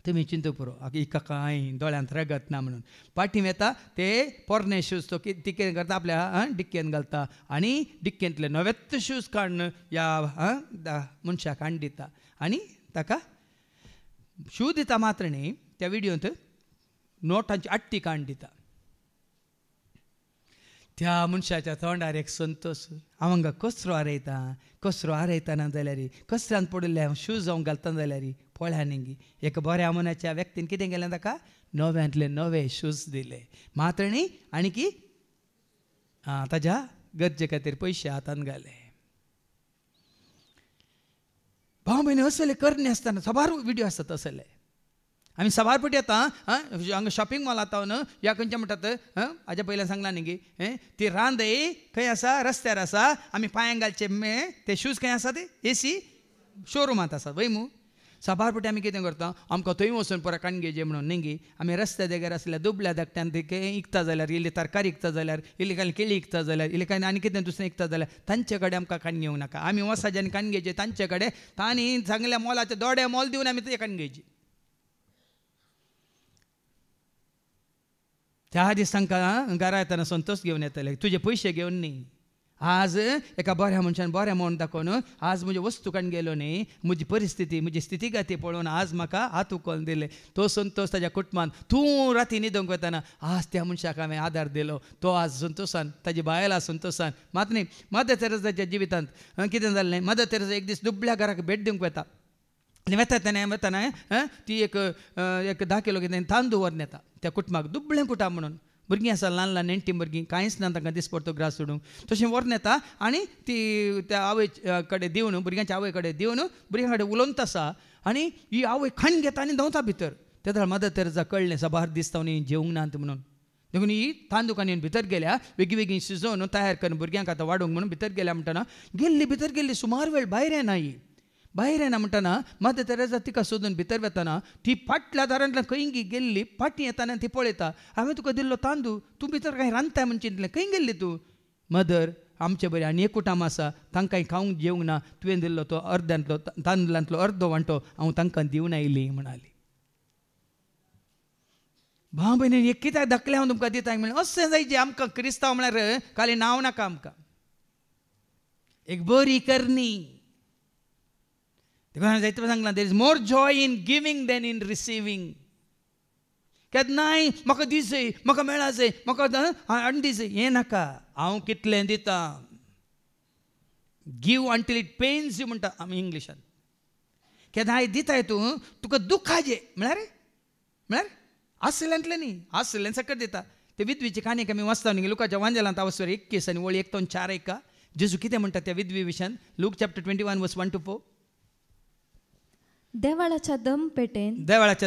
तुमी चिंता पुरो हिका कांय दोळ्यांत रगत ना म्हणून पाठीं येता ते पोरणे शूज तो कितें करता आपल्या डिक्केन घालता आनी डिक्केंतले नवेच शूज काडून ह्या मनशाक हाडून दिता आनी ताका शू दिता मात्र न्ही त्या विडियोंत नोटांची आट्टी काडून दिता. त्या मनशाच्या तोंडार एक संतोष. हांव हांगा कचरो आरयतना जाल्यार कचऱ्यांत पडिल्ले शूज हांव घालतना जाल्यार पळया न्ही एक बऱ्या मनाच्या व्यक्तीन कितें केलें ताका नव्यांतले नवे शूज दिले मात्र न्ही आनी की ताज्या गरजे खातीर पयशे हातांत घाले. भाव भयणी असले करणे आसतना साबार विडियो आसतात असले. आमी साबार पटी येता हांगा शॉपिंग मॉल आता ह्या खंयचे म्हणटात हाज्या पयलीं सांगला न्ही ती रांद खंय आसा रस्त्यार आसा आमी पांयांक घालचे ते शूज खंय आसा ते एसी शोरुमांत आसा वय मू. साबार पटी आमी कितें करता आमकां थंय वचून परत काडून घेवचे म्हणून न्ही आमी रस्त्या देगेर आसल्या दुबल्या धाकट्यान ते इकता जाल्यार इल्ली तरकारी इकता जाल्यार इल्ली कांय केळी इकता जाल्यार इल्ली कांय आनी कितें दुसरें इकता जाल्यार तांचे कडेन आमकां काडून घेवं नाका. आमी वसाज्यान काडून घेवचे तांचे कडेन तांणी सांगल्या मोलाचे दोडे मोल दिवन आमी ते काडून घेवची. त्या दीस तांकां घरा येतना संतोष घेवन येतले तुजे पयशे घेवन न्ही. आज एका बऱ्या मनशान बरें म्हूण दाखोवन आज म्हज्यो वस्तू काडून गेलो न्ही म्हजी परिस्थिती म्हजी स्थितीगती पळोवन आज म्हाका हात उखलून दिले. तो संतोष ताज्या कुटुंबान तूं राती न्हिदूंक वतना आज त्या मनशाक हांवें आदार दिलो तो आज संतोशान ताजी बायला संतोशान. मात न्ही मदर तेरेसाच्या जिवितांत कितें जाल्लें मदर तेरेसा एक दीस दुबळ्या घराक भेट दिवंक वता आनी वतना ती एक 10 किलो कितें तांदूळ व्हरून येता त्या कुटुंबाक दुबळें कुटाम म्हणून भुरगीं आसा ल्हान ल्हान नेण्टी भुरगीं कांयच ना तांकां दिस पडतो ग्रास सोडूंक तशें व्हरून येता आनी ती त्या आवय कडेन दिवन भुरग्यांच्या आवय कडेन दिवन भुरग्यां कडेन उलोवंत आसा आनी ही आवय खाण घेता आनी धांवता भितर. तेन्ना मदर तेरेसा कळ्ळें साबार दीस तांणी जेवंक नात म्हणून देखून ही तांदूळ भितर गेल्या वेगळी शिजोवन तयार करून भुरग्यांक आतां वाडोवंक म्हणून भितर गेल्या म्हणटना भितर गेल्ली सुमार वेळ भायर येनाय. भायर येना म्हणटना मध्य तेरेसा तिका सोदून भितर वतना ती फाटल्या दारांतल्यान खंय गेल्ली. फाटी येताना ती पळयता, हांवें तुका दिल्लो तांदूळ तूं भितर कांय रांदताय म्हणून चिंतलें. खंय गेल्ली तूं? मदर, आमचे बरें आनी एक कुटाम आसा, तांकां खावंक जेवंक ना. तुवें दिल्लो तो अर्द्यांतलो तांदळांतलो अर्दो वांटो हांव तांकां दिवन आयली म्हणाली. भाव भयणी एक कित्याक धाकलें हांव तुमकां दिता म्हणलें अशें जायचें. आमकां क्रिस्तांव म्हळ्यार खाली नांव नाका, आमकां एक बरी करणी. देखून जायते सांगलां there is more joy in giving than in receiving. कित्याक नाही म्हाका दिसय, म्हाका मेळा जाय, म्हाका हाडून दिसय, हें नाका. हांव कितलें दिता. Give until it pens you म्हणटा आमी इंग्लिशान. कित्याक हांव दिताय तूं तुका दुखाजे म्हळ्यार आसलेंतलें न्ही, आसलें सकट दिता. ते विधवीची काणयेक आमी वाचता न्ही लुकाच्या वांजेलांत आवसर 21 आनी वळी 1-4 ऐका. जेजू कितें म्हणटा त्या विधवी विशयान. लूक चॅप्टर 21 वर्स 1-4. देवाळाच्या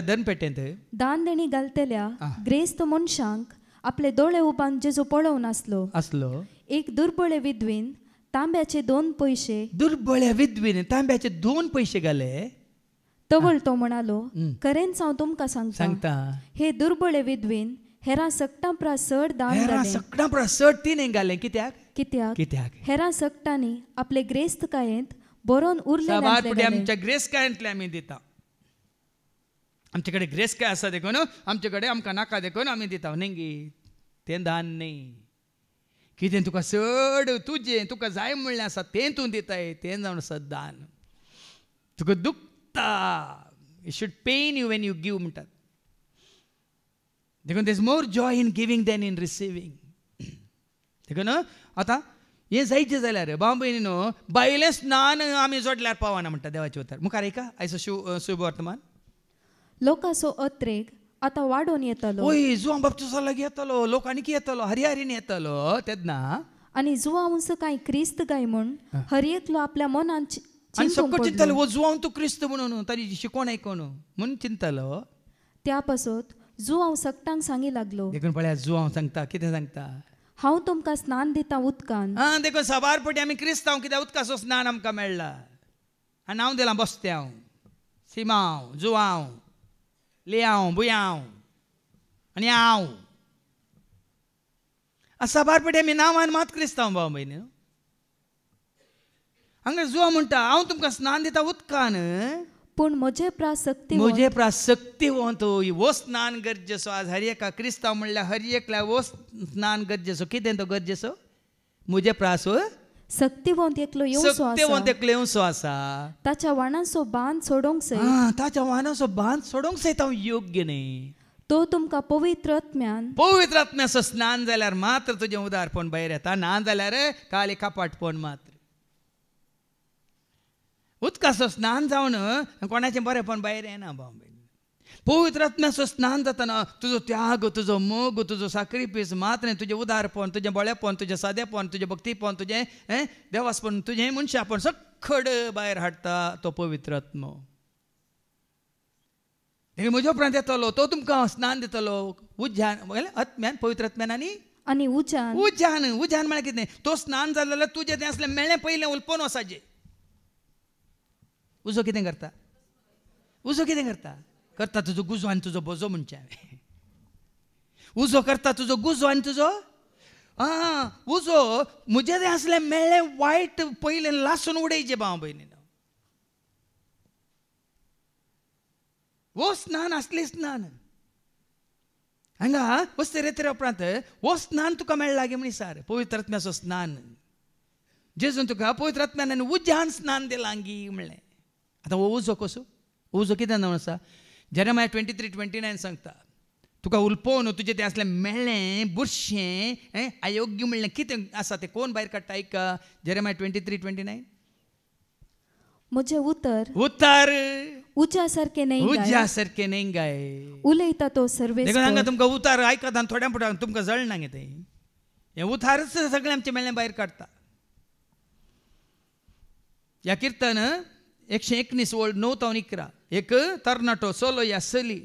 दनपेटेंत दान देणी घालतल्या ग्रेस्त मनशांक आपले दोळे उबान जेजू पळोवन आसलो. एक दुर्बळे विधवीन तांब्याचे 2 पैसे घाले. तवळ तो म्हणालो, खरेंच हांव तुमकां सांगता हे दुर्बळे विधवीन हेरां सकटां प्रसड दान घालें. कित्याक हेरां सकटांनी आपले ग्रेस्त कायेंत बरोवन उरलेले. आमच्या ग्रेस कायांतले आमी दिता. आमचे कडेन ग्रेस काय आसा देखून आमचे कडेन आमकां नाका देखून आमी दिता. न्ही तें दान न्ही. कितें तुका चड तुजें तुका जाय म्हणलें आसा तें तूं दिताय तें जावन आसा दान. तुका दुखता, it should pain you when you give म्हणटात. देखून there is more joy in giving than in receiving. देखून आतां हें जायचें जाल्यार भाव भयणीनो बायलें स्नान आमी जोडल्यार पावना म्हणटा देवाचे उतर. मुखार ऐका आयचो शुभ वर्तमान. लोकांचो अत्रेक आतां वाडोवन येतलो. ओय जुवां बाप्तिस्मा लागीं येतलो, लोक आनीक येतलो, हरियारीन येतलो तेन्ना. आनी जुवांस कांय क्रिस्त काय म्हूण हर एकलो आपल्या मनान आनी सकट चिंततालो वो जुवांव तूं क्रिस्त म्हणून ताची शिकवण आयकून म्हणून चिंततालो. त्या पासत जुवांव सकटांक सांगी लागलो. देखून पळया जुवांव सांगता कितें सांगता. हांव तुमकां स्नान दिता उदकान. देखून साबार पटी आमी क्रिस्तांव कित्याक उदकाचो स्नान आमकां मेळ्ळा. आनी हांव दिलां बसत्यांव, सिमांव, जुवांव, लियांव, बुयांव आनी हांव. साबार पटी आमी नांवान मात क्रिस्तांव भाव भयणी. हांगा जुवा म्हणटा हांव तुमकां स्नान दिता उदकान पूण म्हजे प्रासक्ती वंत वो स्नान गरजेचो. आज हर एका क्रिस्तांव म्हणल्यार हर एकल्या वो स्नान गरजेचो. कितें तो गरजेचो? म्हजे प्रास सक्तीवंत एकलो येवसो आसा. ताच्या वाणाचो बांद सोडोंक जाय. ताच्या वाणाचो बांद सोडोंक जाय तो योग्य न्ही. तो तुमकां पवित्र आत्म्याचो स्नान जाल्यार मात्र तुजें उदारपण भायर येता. ना जाल्यार खाली कपाटपण मात्र. उदकाचो स्नान जावन कोणाचें बरेंपण भायर येना भाव भयणी. पवित्र आत्म्याचो स्नान जातना तुजो त्याग, तुजो मोग, तुजो साक्रिफीस मात न्ही. तुजें उदारपण, तुजें बळेपण, तुजें सादेपण, तुजें भक्तीपण, तुजें देवासपण, तुजें मनशापण सखड भायर हाडटा तो पवित्र आत्मो. म्हज्या उपरांत येतलो तो तुमकां स्नान दितलो उज्यान आत्म्यान, पवित्र आत्म्यान आनी उज्यान. उज्यान म्हळ्यार कितें? तो स्नान जालो जाल्यार तुजें तें असलें मेळ्ळें पयलें उलपण वसाचें. उजो कितें करता? करता तुजो गुजो आनी तुजो बोजो म्हणचे हांवें. उजो करता तुजो गुजो आनी तुजो उजो म्हजें तें असलें मेळ्ळें वायट पयलें लासून उडयचें भाव भयणीनो. वो स्नान असलें स्नान हांगा वस्ते रेत्रे उपरांत वो स्नान तुका मेळ्ळा गे म्हणी सार. पवित्र आत्म्याचो स्नान जेजून तुका पवित्र आत्म्यान आनी उज्यान स्नान दिलां गी म्हणलें. आतां हो उजो कसो? उजो कितें जावन आसा? जेरेमाया 23:29 सांगता तुका उलपोवन तुजें तें असलें मेळ्ळें बुरशें अयोग्य म्हणलें कितें आसा तें कोण भायर काडटा? ऐका जेरेमाया 23:29. म्हजें उतर उज्या सारकें न्ही गाय. उलयता तो सर्वेस्पर. हांगा तुमकां उतार आयकत आनी थोड्या फुडें तुमकां जळना गे तें. हें उतारच सगळें आमचें मेळ्ळें भायर काडटा. ह्या किर्तन 119 ओळ 9 तावन 11. एक तरणाटो चलो या चली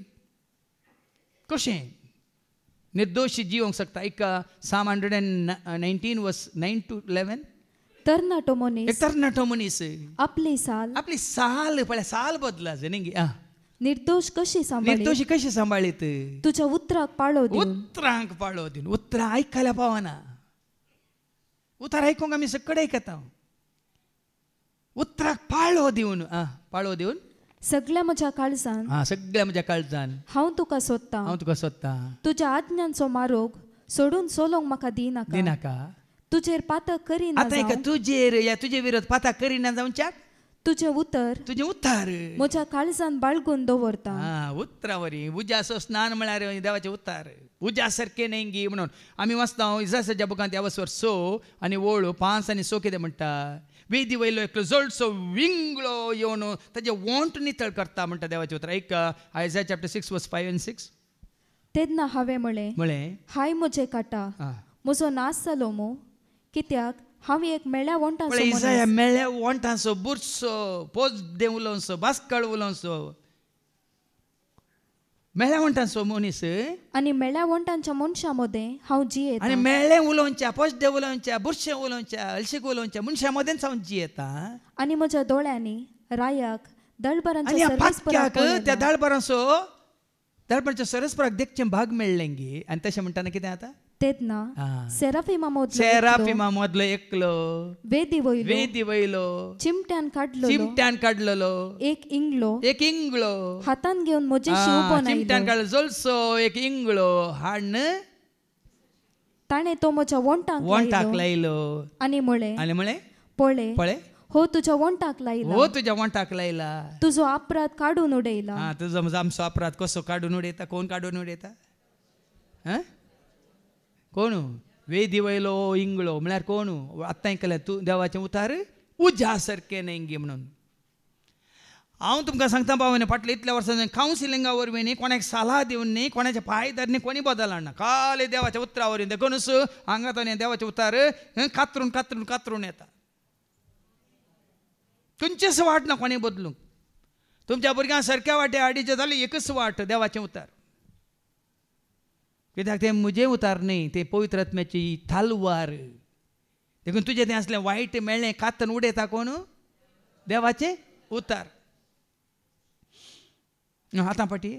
कशें निर्दोषी जिवंक शकता. एक Psalm 119 वर्स 9 to 11. तरणाटो मनीस, एक तरणाटो मनीस आपली साल पळय साल बदला न्ही. निर्दोष कशी सांबाळीत तुझ्या उतराक पाळो दिवन उतरां आयकल्या पावना. उतार आयकूंक आमी सकड आयकता. उतराक पाळो दिवन सगळ्या म्हज्या काळजान हांव तुका सोदता. तुज्या आज्ञांचो मार्ग सोडून सोलोंक म्हाका दिनाका. तुजेर पातक करिना. आतां तुजे विरोध पातक करिना जावच्याक तुझे उतार म्हज्या काळजान बाळगून दवरता. उतरावरी उज्याचो स्नान म्हळ्यार देवाचे उतार. उज्या सारके नेंगी म्हणून आमी वाचता इसायाच्या बुकांत ह्या वर्सवर 6 आणि वोळ 5 आणि 6 कितें म्हणटा. वेदी वयलो एकलो जळसो विंगळो येवन ताजे वोंट नितळ करता म्हणटा देवाचे उतर. एक Isaiah chapter 6 verse 5 and 6. तेन्ना हांवें म्हळें, हाय म्हजे काटा, म्हजो नाश जालो मो, कित्याक हांव एक मेळ्या वोंटांचो बुरसो पोज देवलोसो बास्कळ उलोसो मेळ्या वोंटांचो मनीस. आनी मेळ्या वोंटांच्या मनशां मदें हांव जियेता. आनी मेळ्ळे उलोवच्या पोजदे उलोवच्या बुरशें उलोवच्या हलशीक उलोवच्या मनशां मदेंच हांव जियेता. आनी म्हज्या दोळ्यांनी रायाक दळबरांच्या त्या दळबरांच्या सरस्पराक देखचें भाग मेळ्ळें गे. आनी तशें म्हणटाना कितें जाता. तेन्ना सेराफिमा मदलो एकलो वेदी वयलो चिमट्यान काडलेलो एक इंगळो हातान घेवन म्हजेशी उबो चिमट्यान काडलो जळसो एक इंगळो हाडन ताणें तो म्हज्या वोंटाक लायलो. आनी म्हळें, पळय हो तुझ्या वोंटाक लायला. तुजो अपराध काडून उडयला. तुजो आमचो अपराध कसो काडून उडयता. कोण काडून उडयता. कोण. वेदी वयलो इंगळो म्हळ्यार कोण. आतां आयकलें तूं देवाचें उतार उज्या सारकें नेंगी म्हणून. हांव तुमकां सांगता भावांनो, फाटल्या इतल्या वर्सांनी कावन्सिलिंगा वरवीं न्ही कोणाक सल्ला दिवन न्ही कोणाचे पांय धरनी कोणी बदलना. खाली देवाच्या उतरा वरवीं देखूनच हांगा देवाचे उतार कातरून येता. खंयचेच वाट ना कोणी बदलूंक. तुमच्या भुरग्यांक सारक्या वाटे हाडीचे जाल्यार एकच वाट देवाचें उतार. कित्याक तें म्हजें उतार न्ही, तें पवित्र आत्म्याची थालवार. देखून तुजें तें असलें वायट मेळ्ळें कातन उडयता कोण. देवाचें उतार. आतां फाटी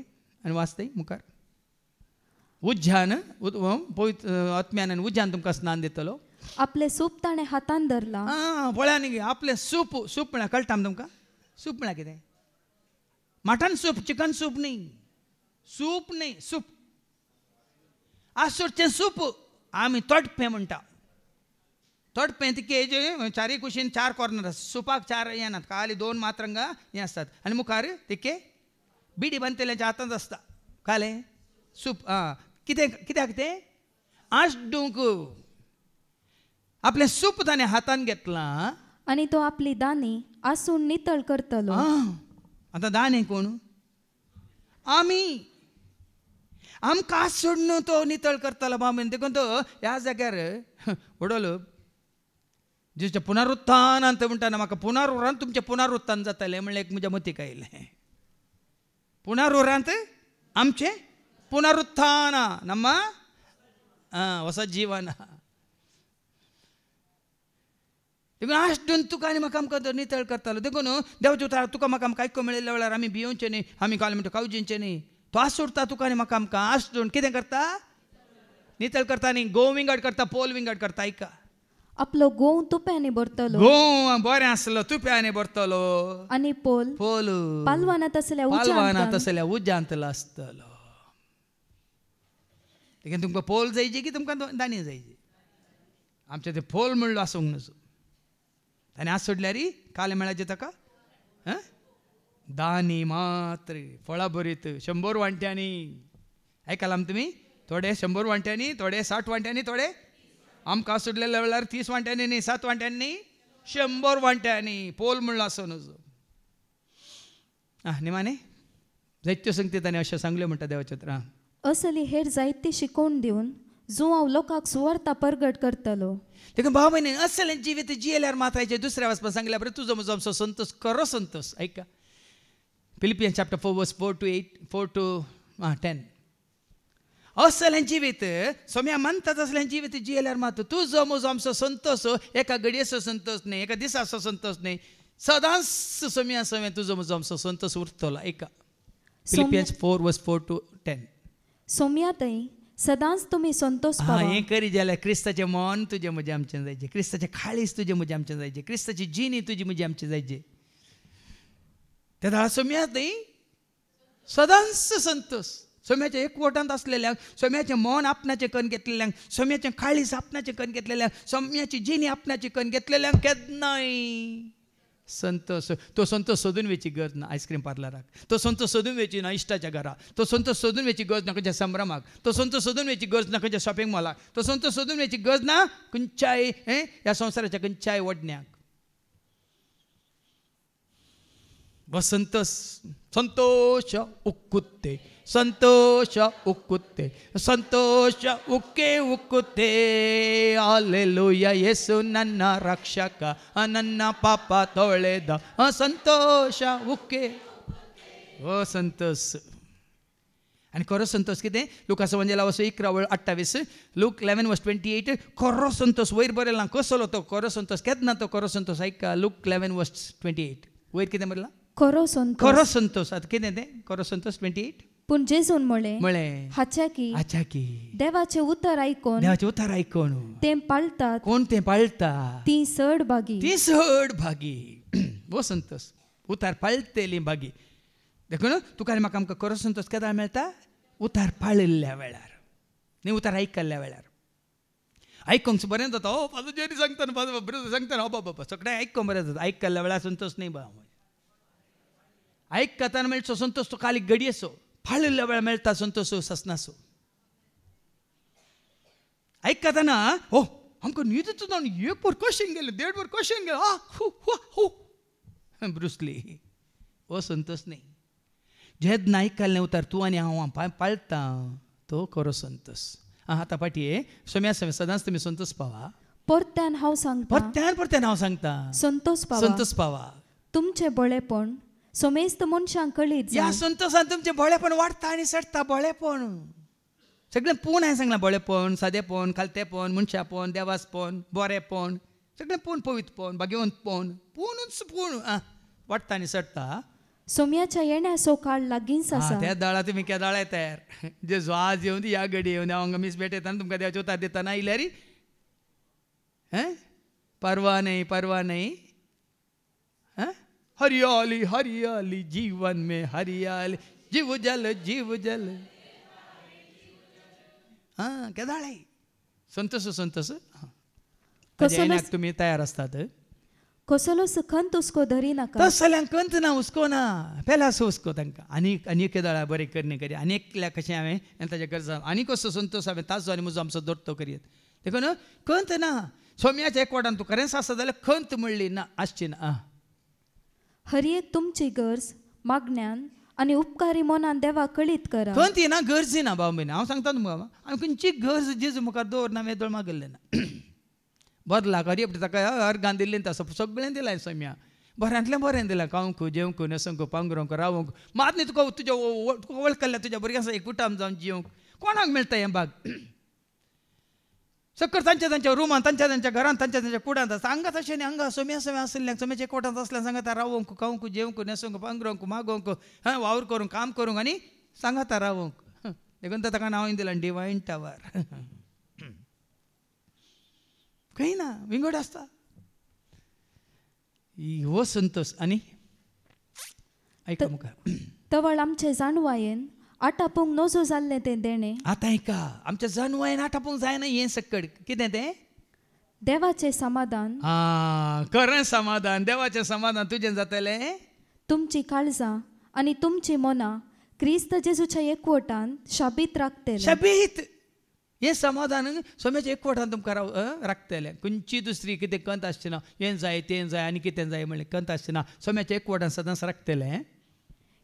आनी वाचताय मुखार. उज्यान पवित्र आत्म्यान आनी उज्यान तुमकां स्नान दितलो. आपले सूप ताणें हातान धरला. पळया न्ही आपलें सूप म्हळ्यार कळटा तुमकां. सूप म्हळ्यार कितें. मटन सूप चिकन सूप न्ही सूप. आसूरचें सूप आमी तोडपें म्हणटा. तोडपें ती केज चारय कुशीन 4 कॉर्नर आसता. सुपाक 4 हें नात, खाली 2 मात्रंगा हें आसतात. आनी मुखार तिके बिडी बांदलेल्याच्या हातांत आसता. कळ्ळें. सूप कित्याक तें आसडूंक. आपलें सूप ताणें हातान घेतलां आनी तो आपली दानी आसून नितळ करतलो. आतां दानी कोण. आमी आमकां आसून तो नितळ करतलो बाबा. देखून तो ह्या जाग्यार उडोलो जेच्या पुनरुत्थानांत म्हणटाना म्हाका पुनरुरांत तुमचें पुनरुत्थान जातलें म्हणलें एक म्हज्या मतीक आयलें. पुनरुरांत आमचें पुनरुत्थान ನಮ್ಮ ಹೊಸ ಜೀವನ. देखून आसडून तुका आनी म्हाका आमकां नितळ करतालो. देखून देवाच्या उतार तुका म्हाका आमकां आयको मेळिल्ल्या वेळार आमी भियोवचें न्ही. आमी काल म्हणटा कावजेंचें न्ही. तो आसोडता तुका आनी म्हाका आमकां आसडून कितें करता. नितळ करता न्ही. गोव विंगड करता पोल विंगड करता. आयका. आपलो गोव तुप्यांनी भरतलो. गोव बरें आसलो तुप्यांनी भरतलो. आनी पोल पालवानांत आसल्या उज्यांतलो आसतलो. देखून तुमकां पोल जायची की तुमकां दाणी जायची. आमचें तें पोल म्हणलो आसूंक नजो. आनी आस सोडल्यार काले मेळाचे ताका दानी मात्र फळां बरीत 100 वांट्यांनी. आयकलां तुमी. थोडे 100 वांट्यांनी, थोडे 60 वांट्यांनी, थोडे आमकां सोडलेल्या वेळार 30 वांट्यांनी न्ही 7 वांट्यांनी 100 वांट्यांनी. पोल म्हणलो आसूं नजो. निमाणे जायत्यो संगती ताणें अशें सांगल्यो म्हणटा देवाच्या उतरां. असली हेर जायती शिकोवन दिवन जो हांव लोकांक सुवार्ता परगट करतलो. देखून भाव भयणी असलें जिवीत जियेल्यार मात हाचें दुसऱ्या वचपाक सांगल्या बरें तुजो म्हजो आमचो संतोश खरो संतोश. ऐका फिलिपियन्स chapter 4 verse 4 to 10. असल्यान जिवीत सोम्या म्हणतात असल्यान जिवीत जियेल्यार मात तुजो म्हजो आमचो संतोष एका घडयेचो संतोष न्ही, एका दिसाचो संतोष न्ही, सदांच सोम्या तुजो म्हजो आमचो संतोष उरतलो. एका फिलिपियन्स 4:4-10. सोम्यातय सदांच तुम्ही संतोष पावा. हें करी जाल्यार क्रिस्ताचें मन तुजें म्हजें आमचें जायचें, क्रिस्ताचें काळीज तुजें म्हजें आमचें जायचें, क्रिस्ताची जिणी तुजी म्हजी आमची जायची. त्या दाळा सोम्यातय सदांच संतोष. सोम्याच्या एकवटांत असलेल्यांक, सोम्याचें मन आपणाचें करून घेतलेल्यांक, सोम्याचें काळीज आपणाचें करून घेतलेल्यांक, सोम्याची जिणी आपणाची करून घेतलेल्यांक केन्नाय संतोष. तो संतोष सोदून वेची गरज ना आयस्क्रीम पार्लराक, तो संतोष सोदून वेची ना इश्टाच्या घरा, तो संतोष सोदून वेची गरज ना खंयच्या संभ्रमाक, तो संतोष सोदून वेची गरज ना खंयच्या शॉपिंग मॉलाक, तो संतोष सोदून वेची गरज ना खंयच्याय ह्या संवसाराच्या खंयच्याय वडण्याक. संतोष संतोष उक्कुत्ते, ಸಂತೋಷ ಉಕ್ಕುತ್ತೆ, ಸಂತೋಷ ಉಕ್ಕೇ ಉಕ್ಕುತ್ತೆ. ಹಲ್ಲೆಲೂಯಾ, ಯೇಸು ನನ್ನ ರಕ್ಷಕ, ನನ್ನ ಪಾಪ ತೊಳೆದ, ಸಂತೋಷ ಉಕ್ಕೇ. ಓ ಸಂತೋಷ. आणि खरो संतोष कितें? लुकाचो वंजेला वचो 11:28, लूक 11:28. खरो संतोष वयर बरयला. कसलो तो खरो संतोष? केन्ना तो खरो संतोष? ऐका, लूक 11:28 वयर कितें बरयलां? खरो संतोष. आता कितें तें खरो संतोष? 28. पूण जेजून म्हळें, हाच्या की देवाचे उतर आयकोन तें पाळतात. कोण तें पाळता? ती चड भागी. वो संतोष उतार पाळतेली भागी. देखून तुका म्हाका आमकां खरो संतोष केन्ना मेळटा? उतार पाळिल्ल्या वेळार न्ही, उतार आयकल्ल्या वेळार. आयकोंक बरें जाता. हो पाजो जेरी सांगता न्हू, बरें सांगता न्हू, बाबा सगळें आयकोंक बरें जाता. आयकल्ल्या वेळार संतोष न्ही बा. आयकताना मेळचो संतोष तो खाली घडयेचो, फाळिल्ल्या वेळार मेळटा संतोष ससनासो. आयकताना हो आमकां न्हीद येता, एक वर कशें गेलें, 1.5 वर कशें गेलें, ब्रुसली. हो संतोष न्ही. जेन्ना आयकल्लें उतार तूं आनी हांव पाळटा, तो खरो संतोष. आतां पाटये सोम्या सदांच तुमी संतोष पावा. परत्यान हांव सांगता संतोष पावा. तुमचें बळेपण सोमेस्त मनशांक कळीत. ह्या संतोषान तुमचें बळेपण वाडटा आनी सडटा. बळेपण सगळें पूण हांवें सांगलां. बळेपण, सादेपण, खालतेपण, मनशापण, देवासपण, बरेपण, सगळें पूण, पवित्रपण, भाग्यवंतपण, पूण वाडटा आनी सडटा. सोम्याच्या येण्याचो काळ लागींच आसा. त्या दाळा तुमी केदाळ येतार. जेजू आज येवन ह्या घडी येवन हांव मीस भेटयताना तुमकां देवाचे उतार दितना आयल्यार परवा नाही. हरियाली हरियाली जीवन में हरियाली, जीव जल केदाळ संतोष. तुम्ही तयार असतात. कसलोच खंत हुस्को धरी नाका. तसल्यांक खंत ना, हुस्को ना, पेलास हुस्को तांकां. आनी केदाळा बरें करणे करी, आनीकल्या कशें हांवें ताच्या गरजा आनी कसो संतोष हांवें ताजो आनी म्हजो आमचो दोट्टो करीत. देखून खंत ना. सोम्याच्या एकवटान तूं खरेंच आसा जाल्यार खंत म्हणली ना, आसची ना. हर एक तुमची गरज मागण्यान आनी उपकारी मनान देवा कळीत करा. खंत ना, गरज ना भाव भयणी. हांव सांगता तुमकां, हांवें खंयची गरज जेजू मुखार दवरना, मेदोळ मागल्लें ना. बदला करी ताका अर्गान दिल्लें तसं सगळें दिलां. सोम्या बऱ्यांतलें बरें दिलां. खावंक, जेवंक, न्हेसोंक, पांगरोंक, रावंक. मात न्ही तुका तुज्या वळखल्ल्या तुज्या भुरग्यां एकवटान जावन जिवंक कोणाक मेळटा हें भाग? सक्कर तांच्या रुमान, तांच्या घरान, तांच्या कुडांत आसता. हांगा तशें न्ही. हांगा सोम्या आसलें, सोम्याच्या एकवटांत आसल्यान सांगाता रावंक, खावंक, जेवंक, न्हेसोंक, पांगरोंक, मागोंक, वावर करूंक, काम करूंक आनी सांगाता रावंक. देखून ताका नांव दिलां डिवायन टावर. खंय ना, विंगड आसता. हो संतोष. आनी आयका मुखार. तवळ आमचे जाणवायेन आटापूंक नजो जाल्लें तें देणें. आतां आयका, आमच्या जाणवायेन आटापूंक जायना हें सकड. कितें तें? देवाचें समाधान. खरें समाधान. देवाचें समाधान तुजें जातलें. तुमची काळजां आनी तुमची मनां क्रिस्त जेजूच्या एकवटान शाबीत राखतले. शाबीत हें समाधान सोम्याच्या एकवटान तुमकां राखतलें. खंयची दुसरी कितें कंत आसची ना. हें जाय, तें जाय, आनी कितें जाय म्हणलें कंत आसची ना. सोम्याच्या एकवटान सदांच राखतलें.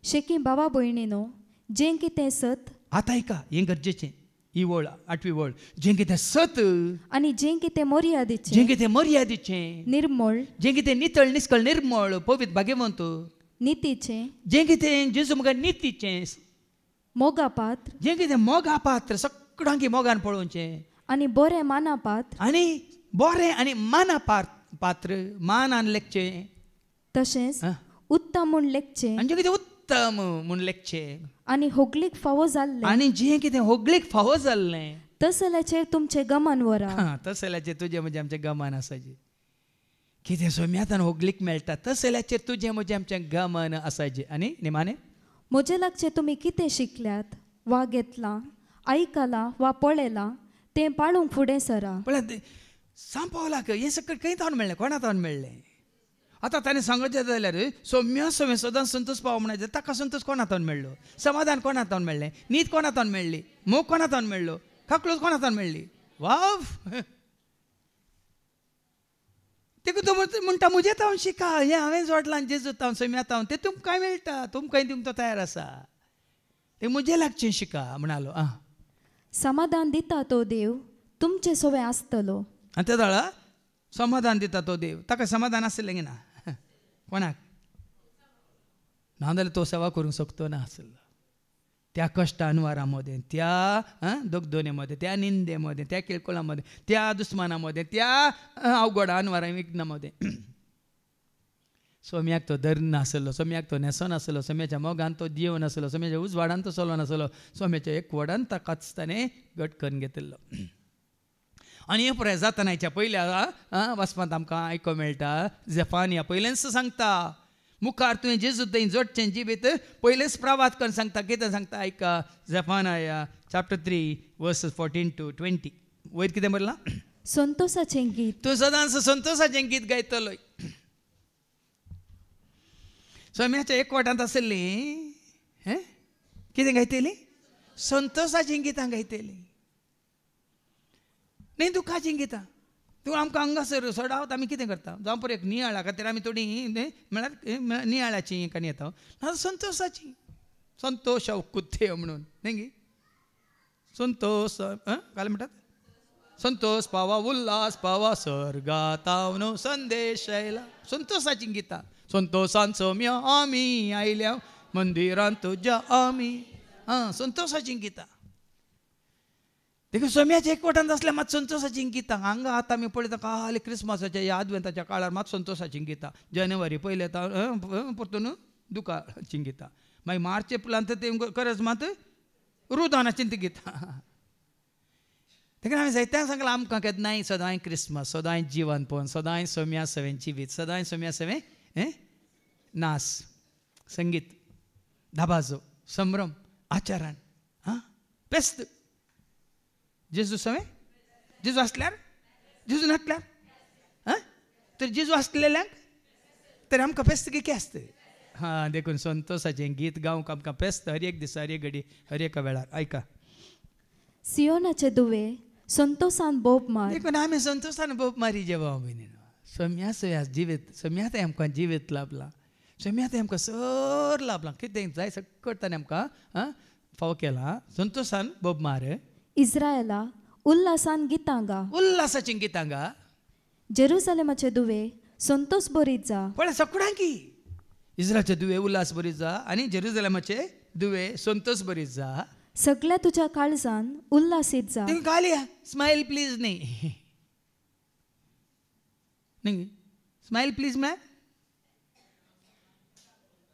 शेकी बाबा भयणीनो, जें कितें सत. आतां आयका, हें गरजेचें. ही वळ 8वी वळ. जें कितें सत आनी जें कितें मर्यादेचें, निर्मळ, जें कितें नितळ, निश्कळ, निर्मळ, पवित्र, भाग्यवंत, नितीचें, जें कितें जेजू मुखार नितीचें, मोगापात्र, जें कितें मोगापात्र, सगळ्यांकी मोगान पळोवचें आणि बरें मानापात्र आणि बरें आणि पात्र मानान लेखचें तशेंच उत्तम म्हूण लेखचें म्हणजे कितें उत्तम म्हूण लेखचें आणि होगलीक फावो जाल्लें आणि जें कितें होगलीक फावो जाल्लें तसल्याचेर तुमचें गमन व्हरा तसल्याचेर तुजें म्हणजे आमचें गमन आसाचें कितें सोम्यातान होगलीक मेळटा तसल्याचेर तुजें म्हणजे आमचें गमन आसाचें आनी निमाणें म्हजे लागचें तुमी कितें शिकल्यात वा घेतलां आयकलां वा पळयलां तें पाळूंक फुडें सरा पळय सांपवलाक हें सगळें खंय तावन मेळ्ळें कोणा तावन मेळ्ळें आतां ताणें सांगचें जाल्यार सौम्य सदांच संतोश पाव म्हणा ताका संतोश कोणा तावन मेळ्ळो समाधान कोणा तावन मेळ्ळें न्हीद कोणा तावन मेळ्ळी मोग कोणा तावन मेळ्ळो काकळूस कोणा तावन मेळ्ळी वाव तेका तूं म्हणटा म्हजें तावन शिका हें हांवें जोडलां जेजू तावन सौम्या तावन तें तुमकां काय मेळटा तुमकां दिवंक तो तयार आसा तें म्हजें लागचें शिका म्हणालो समाधान दिता तो देव तुमचे सवय आसतलो आनी ते जाळा समाधान दिता तो देव ताका समाधान आसलें की ना कोणाक नाजाल्यार तो सेवा करूंक शकतो ना आसलो त्या कश्ट अनवारा मध्ये त्या दोगदोने त्या निंदेमध्ये त्या किळकोळामध्ये त्या दुस्मानामध्ये त्या अवघड अनवारा विघ्नामध्ये सोम्याक तो धर नासलो सोम्याक तो नेसो नासलो सोम्याच्या मोगान तो जियो नासलो सोम्याच्या उजवाडान तो चलो नासलो सोम्याच्या एक वडान ताकाच ताणें घट करून घेतिल्लो आनी हे पळय जातनाच्या पयल्या वचपांत आमकां आयको मेळटा झेफानिया पयलेंच सांगता मुखार तुवें जेजू थंय जोडचें जिवीत पयलेच प्रवाद करून सांगता कितें सांगता आयका झेफानिया चॅप्टर 3 वर्सेस 14 to 20 वयर कितें बरलां संतोषाचें गीत तूं सदांच संतोषाचें गीत गायतलो सोम्याच्या एकवटांत आसली कितें गायतली संतोषाचीं गितां गायतली न्ही दुखाचीं गितां तूं आमकां हांगासर सोडावत आमी कितें करता जावं पळय एक नियाळा खातीर आमी थोडी म्हळ्यार नियाळाची काणी येता ना संतोषाची संतोश कुत्ते म्हणून न्ही संतोष काय म्हणटात संतोष पावा उल्हास पावा सर्गात नो संदेश आयला संतोषाची गितां संतोषान सौम्य आमी आयल्या मंदिरांत तुज्या आमी संतोषाची गितां देखील सौम्याच्या एकवटांत आसल्यार मात संतोषाची गितां हांगा आतां आमी पळयता खाली क्रिस्मसाच्या ह्या आदवेंताच्या काळार मात संतोषाची गितां जानेवारी पयले परतून दुखाची गितां मागीर मार्च एप्रिलांत ते खरेंच मात रुदानाची ती गितां देखील हांवें जायत्यांक सांगलां आमकां केन्नाय सदांय क्रिस्मस सदांय जिवनपण सदांय सौम्या सवें जिवीत सदांय सौम्या सवें नाच संगीत धाबाजो संभ्रम आचरण पेस्त जेजू सवें जेजू आसल्यार जेजू नासल्यार तर जेजू आसलेल्यांक तर आमकां पेस्त की आसता देखून संतोषाचें गीत गावंक आमकां पेस्त हर एक दिसा हर एक घडी हर एका वेळार आयका सियोनाचे दुवे संतोषान बोब मार देखून आमी संतोषान बोब मारी जेवा सौम्या सव्या जिवीत सौम्यात आमकां जिवीत लाभलां सौम्यात आमकां सर लाभलां कितें जाय सगळें ताणें आमकां फाव केलां संतोषान बोब मार इस्रायला उल्हासान गितां गा उल्हासाचीं गितां गा जेरुसलेमाचे दुवे संतोष बरीत जा पळय सगळ्यांकी इस्रायलाचे दुवे उल्हास बरीत जा आनी जेरुसलेमाचे दुवे संतोष बरीत जा सगळ्या तुज्या काळजान उल्हासीत जा तुम्ही घालया स्माईल प्लीज न्ही स्माईल प्लीज मॅ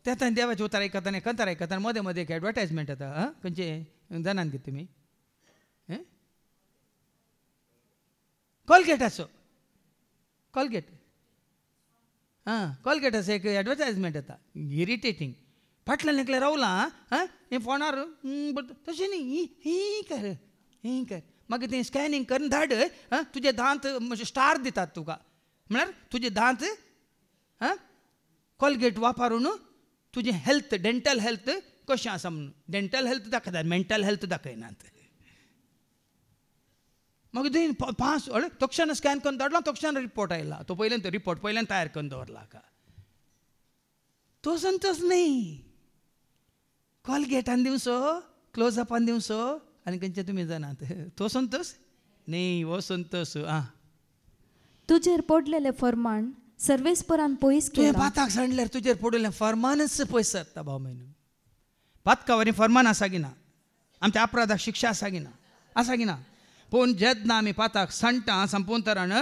त्या देवाचे उतार आयकताना कंतार आयकताना मदें मदें एक एडवर्टायजमेंट येता खंयचे जाणान कितें तुमी कॉलगेटाचो कॉलगेट कॉलगेटाचो एक एडवर्टायजमेंट येता इरिटेटींग फाटल्यान एकलें रावलां हें फोनार तशें न्ही ही कर मागीर तें स्कॅनिंग करून धाड तुजे दांत स्टार दितात तुका म्हळ्यार तुजे दांत कॉलगेट वापरून तुजें हेल्थ डेंटल हेल्थ कशें आसा म्हणून डेंटल हेल्थ दाखयतात मेंटल हेल्थ दाखयनात मागीर थंय 5 तक्षण स्कॅन करून धाडलो तक्षण रिपोर्ट आयला तो पयल्यान रिपोर्ट पयल्यान तयार करून दवरला तो संतोष न्ही कॉलगेटान दिवचो क्लोजअपान दिवचो आनी खंयचे तुमी जाणात तो संतोष न्ही हो संतोष तुजेर पडलेले फरमान सर्वेस्परान पयस तुवें पाताक सांडल्यार तुजेर पडलेलें फरमानच पयस जाता भाव म्हयनो पातकावरी फरमान आसा की ना आमच्या अपराधाक शिक्षा आसा की ना असा की ना पूण जेन्ना आमी पाताक सांडटा संपून तरान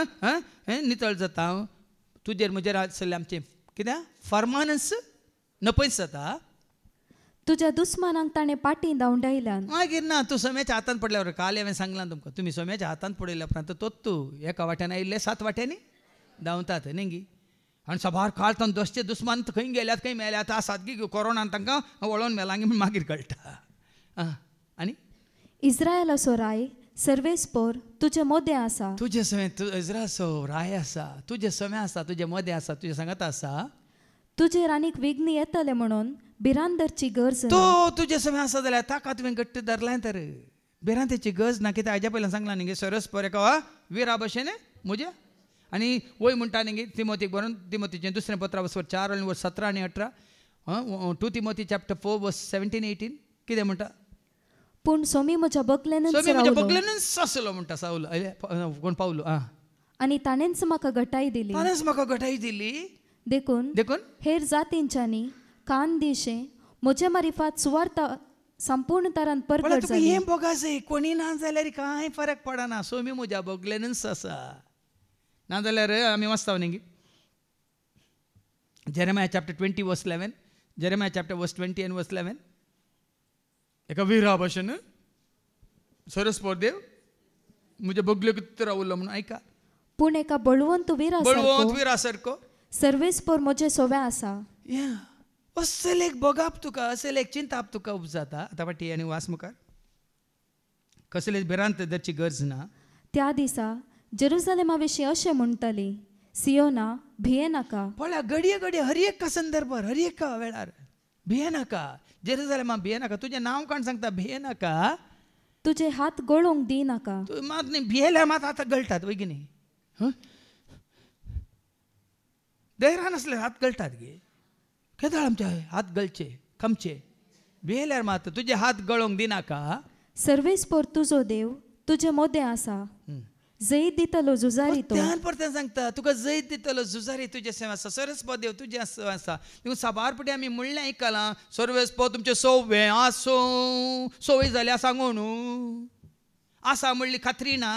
नितळ जाता तुजेर म्हजेर आसलें आमचें कित्याक फर्मानस नपयस जाता. तुज्या दुस्मानांक ताणें पाटी धांवडायल्यान मागीर ना तूं सोम्याच्या हातान पडल्यावर काल हांवें सांगलां तुमकां तुमी सोम्याच्या हातान पडयल्या उपरांत तोच तूं एका वाट्यान आयिल्ले 7 वाट्यांनी धांवतात न्ही. आनी सबार काळतान दोसचे दुस्मान खंय गेल्यात खंय मेल्यात आसात की कोरोनान तांकां वळोवन मेलांगी म्हूण मागीर कळटा. आनी इस्रायलाचो राय सर्वेस्पोर तुजे मोदें आसा. तुजे सोमें इस्रायलाचो राय आसा तुजे सोमें आसा तुजे मोदें आसा तुजे सांगात आसा. तुजेर आनीक विघ्न येतले म्हणून भिरांतरची गरज तो तुजे सोमें आसा जाल्यार ताका तुवें घट्ट धरलां तर भिरांतेची गरज ना. कित्याक हाज्या पयलीं सांगलां न्ही सरस्पर एका विरा भशेन म्हज्या आनी वय म्हणटा न्ही तिमोथीक बरोवन तिमोथीचें दुसरें पत्र 4:17 आनी 18 2 तिमोथी चॅप्टर 4:17-18 कितें म्हणटा. पूण सोमी म्हज्या बगलेनच आसलो म्हणटा सावलो कोण पावलो आनी ताणेंच म्हाका घटाय दिली देखून हेर जातींच्यांनी कान दिशे म्हजे मारिफात सुवार्थ संपूर्ण तरान परगट जाली. हें बोगासय कोणी ना जाल्यार कांय फरक पडना. सोमी म्हज्या बगलेनच आसा. नाजाल्यार आमी वाचता न्ही Jeremiah chapter 20:11 Jeremiah chapter 20 and 11 एका विरा भशेन सरस्पोर देव म्हज्या बगलेक रावलो म्हणून ऐका. पूण एका बळवंत विरा सारको सर्वेस्पोर म्हजे सोवे आसा. असेल एक बोगाप तुका असेल एक चिंताप तुका उपजाता. आतां फाटी आनी वास मुखार कसले भिरांत धरची गरज ना. त्या दिसा जेरुसलेमा विशीं अशें म्हणटली सियोना भिये नाका. पळया घडये हर एका संदर्भार हर एका वेळार भिये नाका. जेरुसलेमा भिये नाका. तुजें नांव कोण सांगता भिये नाका. तुजे हात गळोवंक दी नाका. मात न्ही भियेल्यार मात आतां गळटात वय न्ही धैर्य नासल्यार हात गळटात गे. केदाळ आमचे हात गळचे खमचे भियेल्यार मात तुजे हात गळोवंक दिनाका. सर्वेस्पोर तुजो देव तुजे मोदें आसा. जैत दितलो झुजारी तो. परतें सांगता तुका जैत दितलो झुजारी तुजे सेवा आसा. सरस्पो देव तुजे आसा. देखून साबारपटी आमी म्हणलें आयकलां सर्वेस्पो तुमचे सोवे आसो सोय जाल्या सांगू न्हू आसा म्हणली खात्री ना.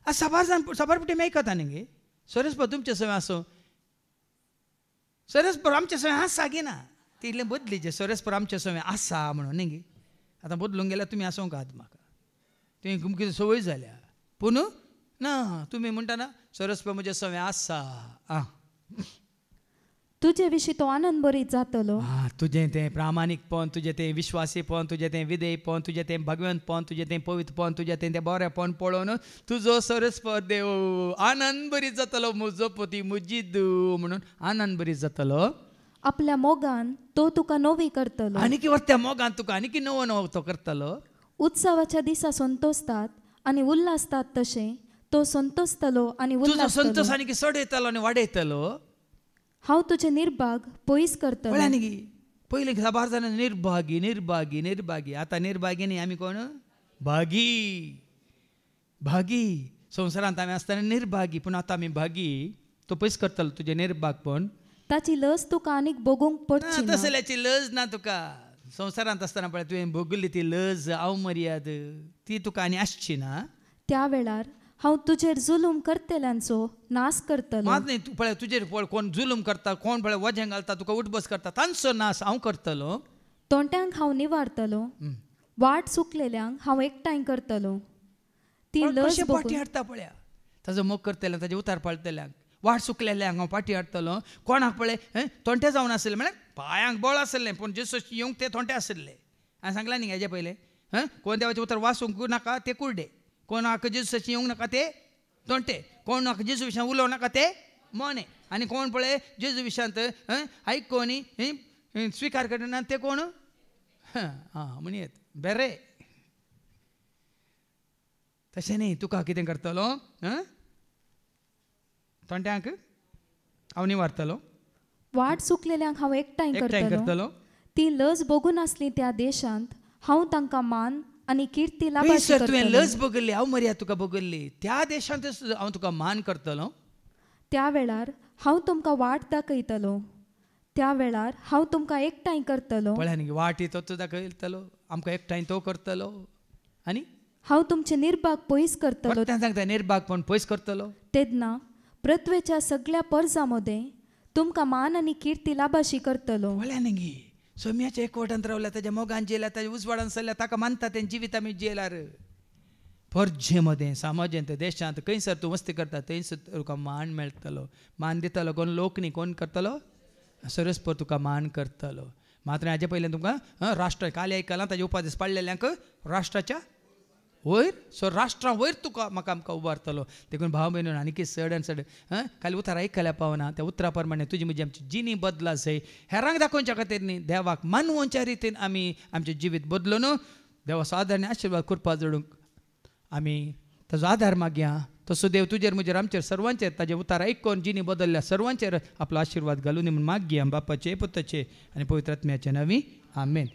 साबारपटी आमी आयकता न्ही सरस्पो तुमचे सेवा आसो सरस्पर आमचे सोय आसा गे ना ती इल्लें बदलीचें सरस्पर आमचे सोय आसा म्हणून न्ही. आतां बदलूंक गेल्यार तुमी आसूंक आहात म्हाका तुवें कितें संवय जाल्या पूण ना तुमी म्हणटा ना सरस्पर म्हजे सोय आसा. तुजे विशीं तो आनंद भरीत जातलो. तुजें तें प्रामाणीकपण तुजें तें विश्वासीपण तुजें तें विधेयपण तुजें तें भगवंतपण तुजें तें पवित्रपण तुजें तें बरेंपण पळोवन तुजो सरस्पर देव आनंद भरीत जातलो. म्हजो पती म्हजी देव म्हणून आनंद भरीत जातलो. आपल्या मोगान तो तुका नवी करतलो. आनी त्या मोगान तुका आनी नवो तो करतलो. उत्सवाच्या दिसा संतोसतात आनी उल्हासतात तशें तो संतोसतलो आनी उल्हासतलो. संतोष आनी चड येतलो आनी वाडयतलो. हांव तुजे निर्भाग पयस करतलो. पयलीं साबार जाण निर्भागी आतां निर्भागी न्ही आमी कोण भागी संवसारांत आमी आसतना निर्भागी पूण आतां आमी भागी. तो पयस करतलो तुजें निर्भागपण. ताची लज तुका आनीक भोगूंक पडची ना. तसल्याची लज ना तुका. संवसारांत आसतना पळय तुवें भोगली ती लज अवमर्याद ती तुका आनी आसची ना. त्या वेळार हांव तुजेर जुलूम करतल्यांचो नाश करतलो. मात न्ही तूं पळय तुजेर पळय कोण जुलूम करता कोण पळय वजें घालता तुका उठबस करता तांचो नाश हांव करतलो. तोंट्यांक हांव निवारतलो. वाट चुकलेल्यांक हांव एकठांय करतलो. ती लज पाटी हाडटा पळया ताजो मोग करतल्यांक ताजे उतार पाळटल्यांक वाट चुकलेल्यांक हांव पाटी हाडटलो. कोणाक पळय तोंटे जावन आसलें म्हळ्यार पांयांक बळ आसलें पूण जेसू येवंक ते तोंटे आसले. हांवें सांगलां न्ही हेजे पयलें कोण देवाचें उतर वाचूंक नाका ते कुर्डे कोणाक जेजूसाची येवंक नाका ते तोंटे कोणाक जेजू विशयां उलोवं नाका ते मोने आनी कोण पळय जेजू विशयांत आयकोनी स्विकार करना ते कोण म्हणयत बरें. तशें न्ही तुका कितें करतलो तोंट्यांक हांव निवारतलो. वाट चुकलेल्यांक हांव एकठांय करतलो. ती लज बघून आसली त्या देशांत हांव तांकां मान आनी कीर्ती लाभाची करतलो. तुवें लज बगल्ली हांव मर्याद तुका बगल्ली त्या देशांत हांव तुका मान करतलो. त्या वेळार हांव तुमकां वाट दाखयतलो. त्या वेळार हांव तुमकां एकठांय करतलो. पळय न्ही वाट तो दाखयतलो आमकां एकठांय तो करतलो आनी हांव तुमचे निर्भाग पयस करतलो. सांगता निर्भाग पण पयस करतलो. तेदना पृथ्वेच्या सगळ्या पर्जामध्ये तुमकां मान आनी किर्ती लाभाशी करतलो. वळ्या न्ही सोम्याच्या एकवटांत रावल्या ताच्या मोगान जेल्या ताच्या उजवाडान चल्ल्या ताका मानता तें जिवीत आमी जेलार. पर्जेमध्ये समाजांत देशांत खंयसर तूं वस्ती करता थंयसर तुका मान मेळटलो. मान दितलो कोण लोक न्ही कोण करतलो सरस्पर तुका मान करतलो. मात्र हाजे पयलें तुमकां राष्ट्र काल आयकलां ताजे उपादेश पाळलेल्यांक राष्ट्राच्या वयर. सो राष्ट्रा वयर तुका म्हाका आमकां उबारतलो. देखून भाव भयणीन आनीक चड आनी चड खाली उतार आयकल्या पावना त्या उतरा प्रमाणे तुजी म्हजी आमची जिणी बदला जाय. हेरांक दाखोवच्या खातीर न्ही देवाक मानवच्या रितीन आमी आमचें जिवीत बदलून देवाचो आदार आनी आशिर्वाद करपा जोडूंक आमी ताजो आदार मागया. तसो देव तुजेर म्हजेर आमचेर सर्वांचेर ताजे उतार आयकून जिणी बदलल्या सर्वांचेर आपलो आशिर्वाद घालून म्हूण मागया. बापाचे पुताचे आनी पवित्र आत्म्याचे नांवी आमेन.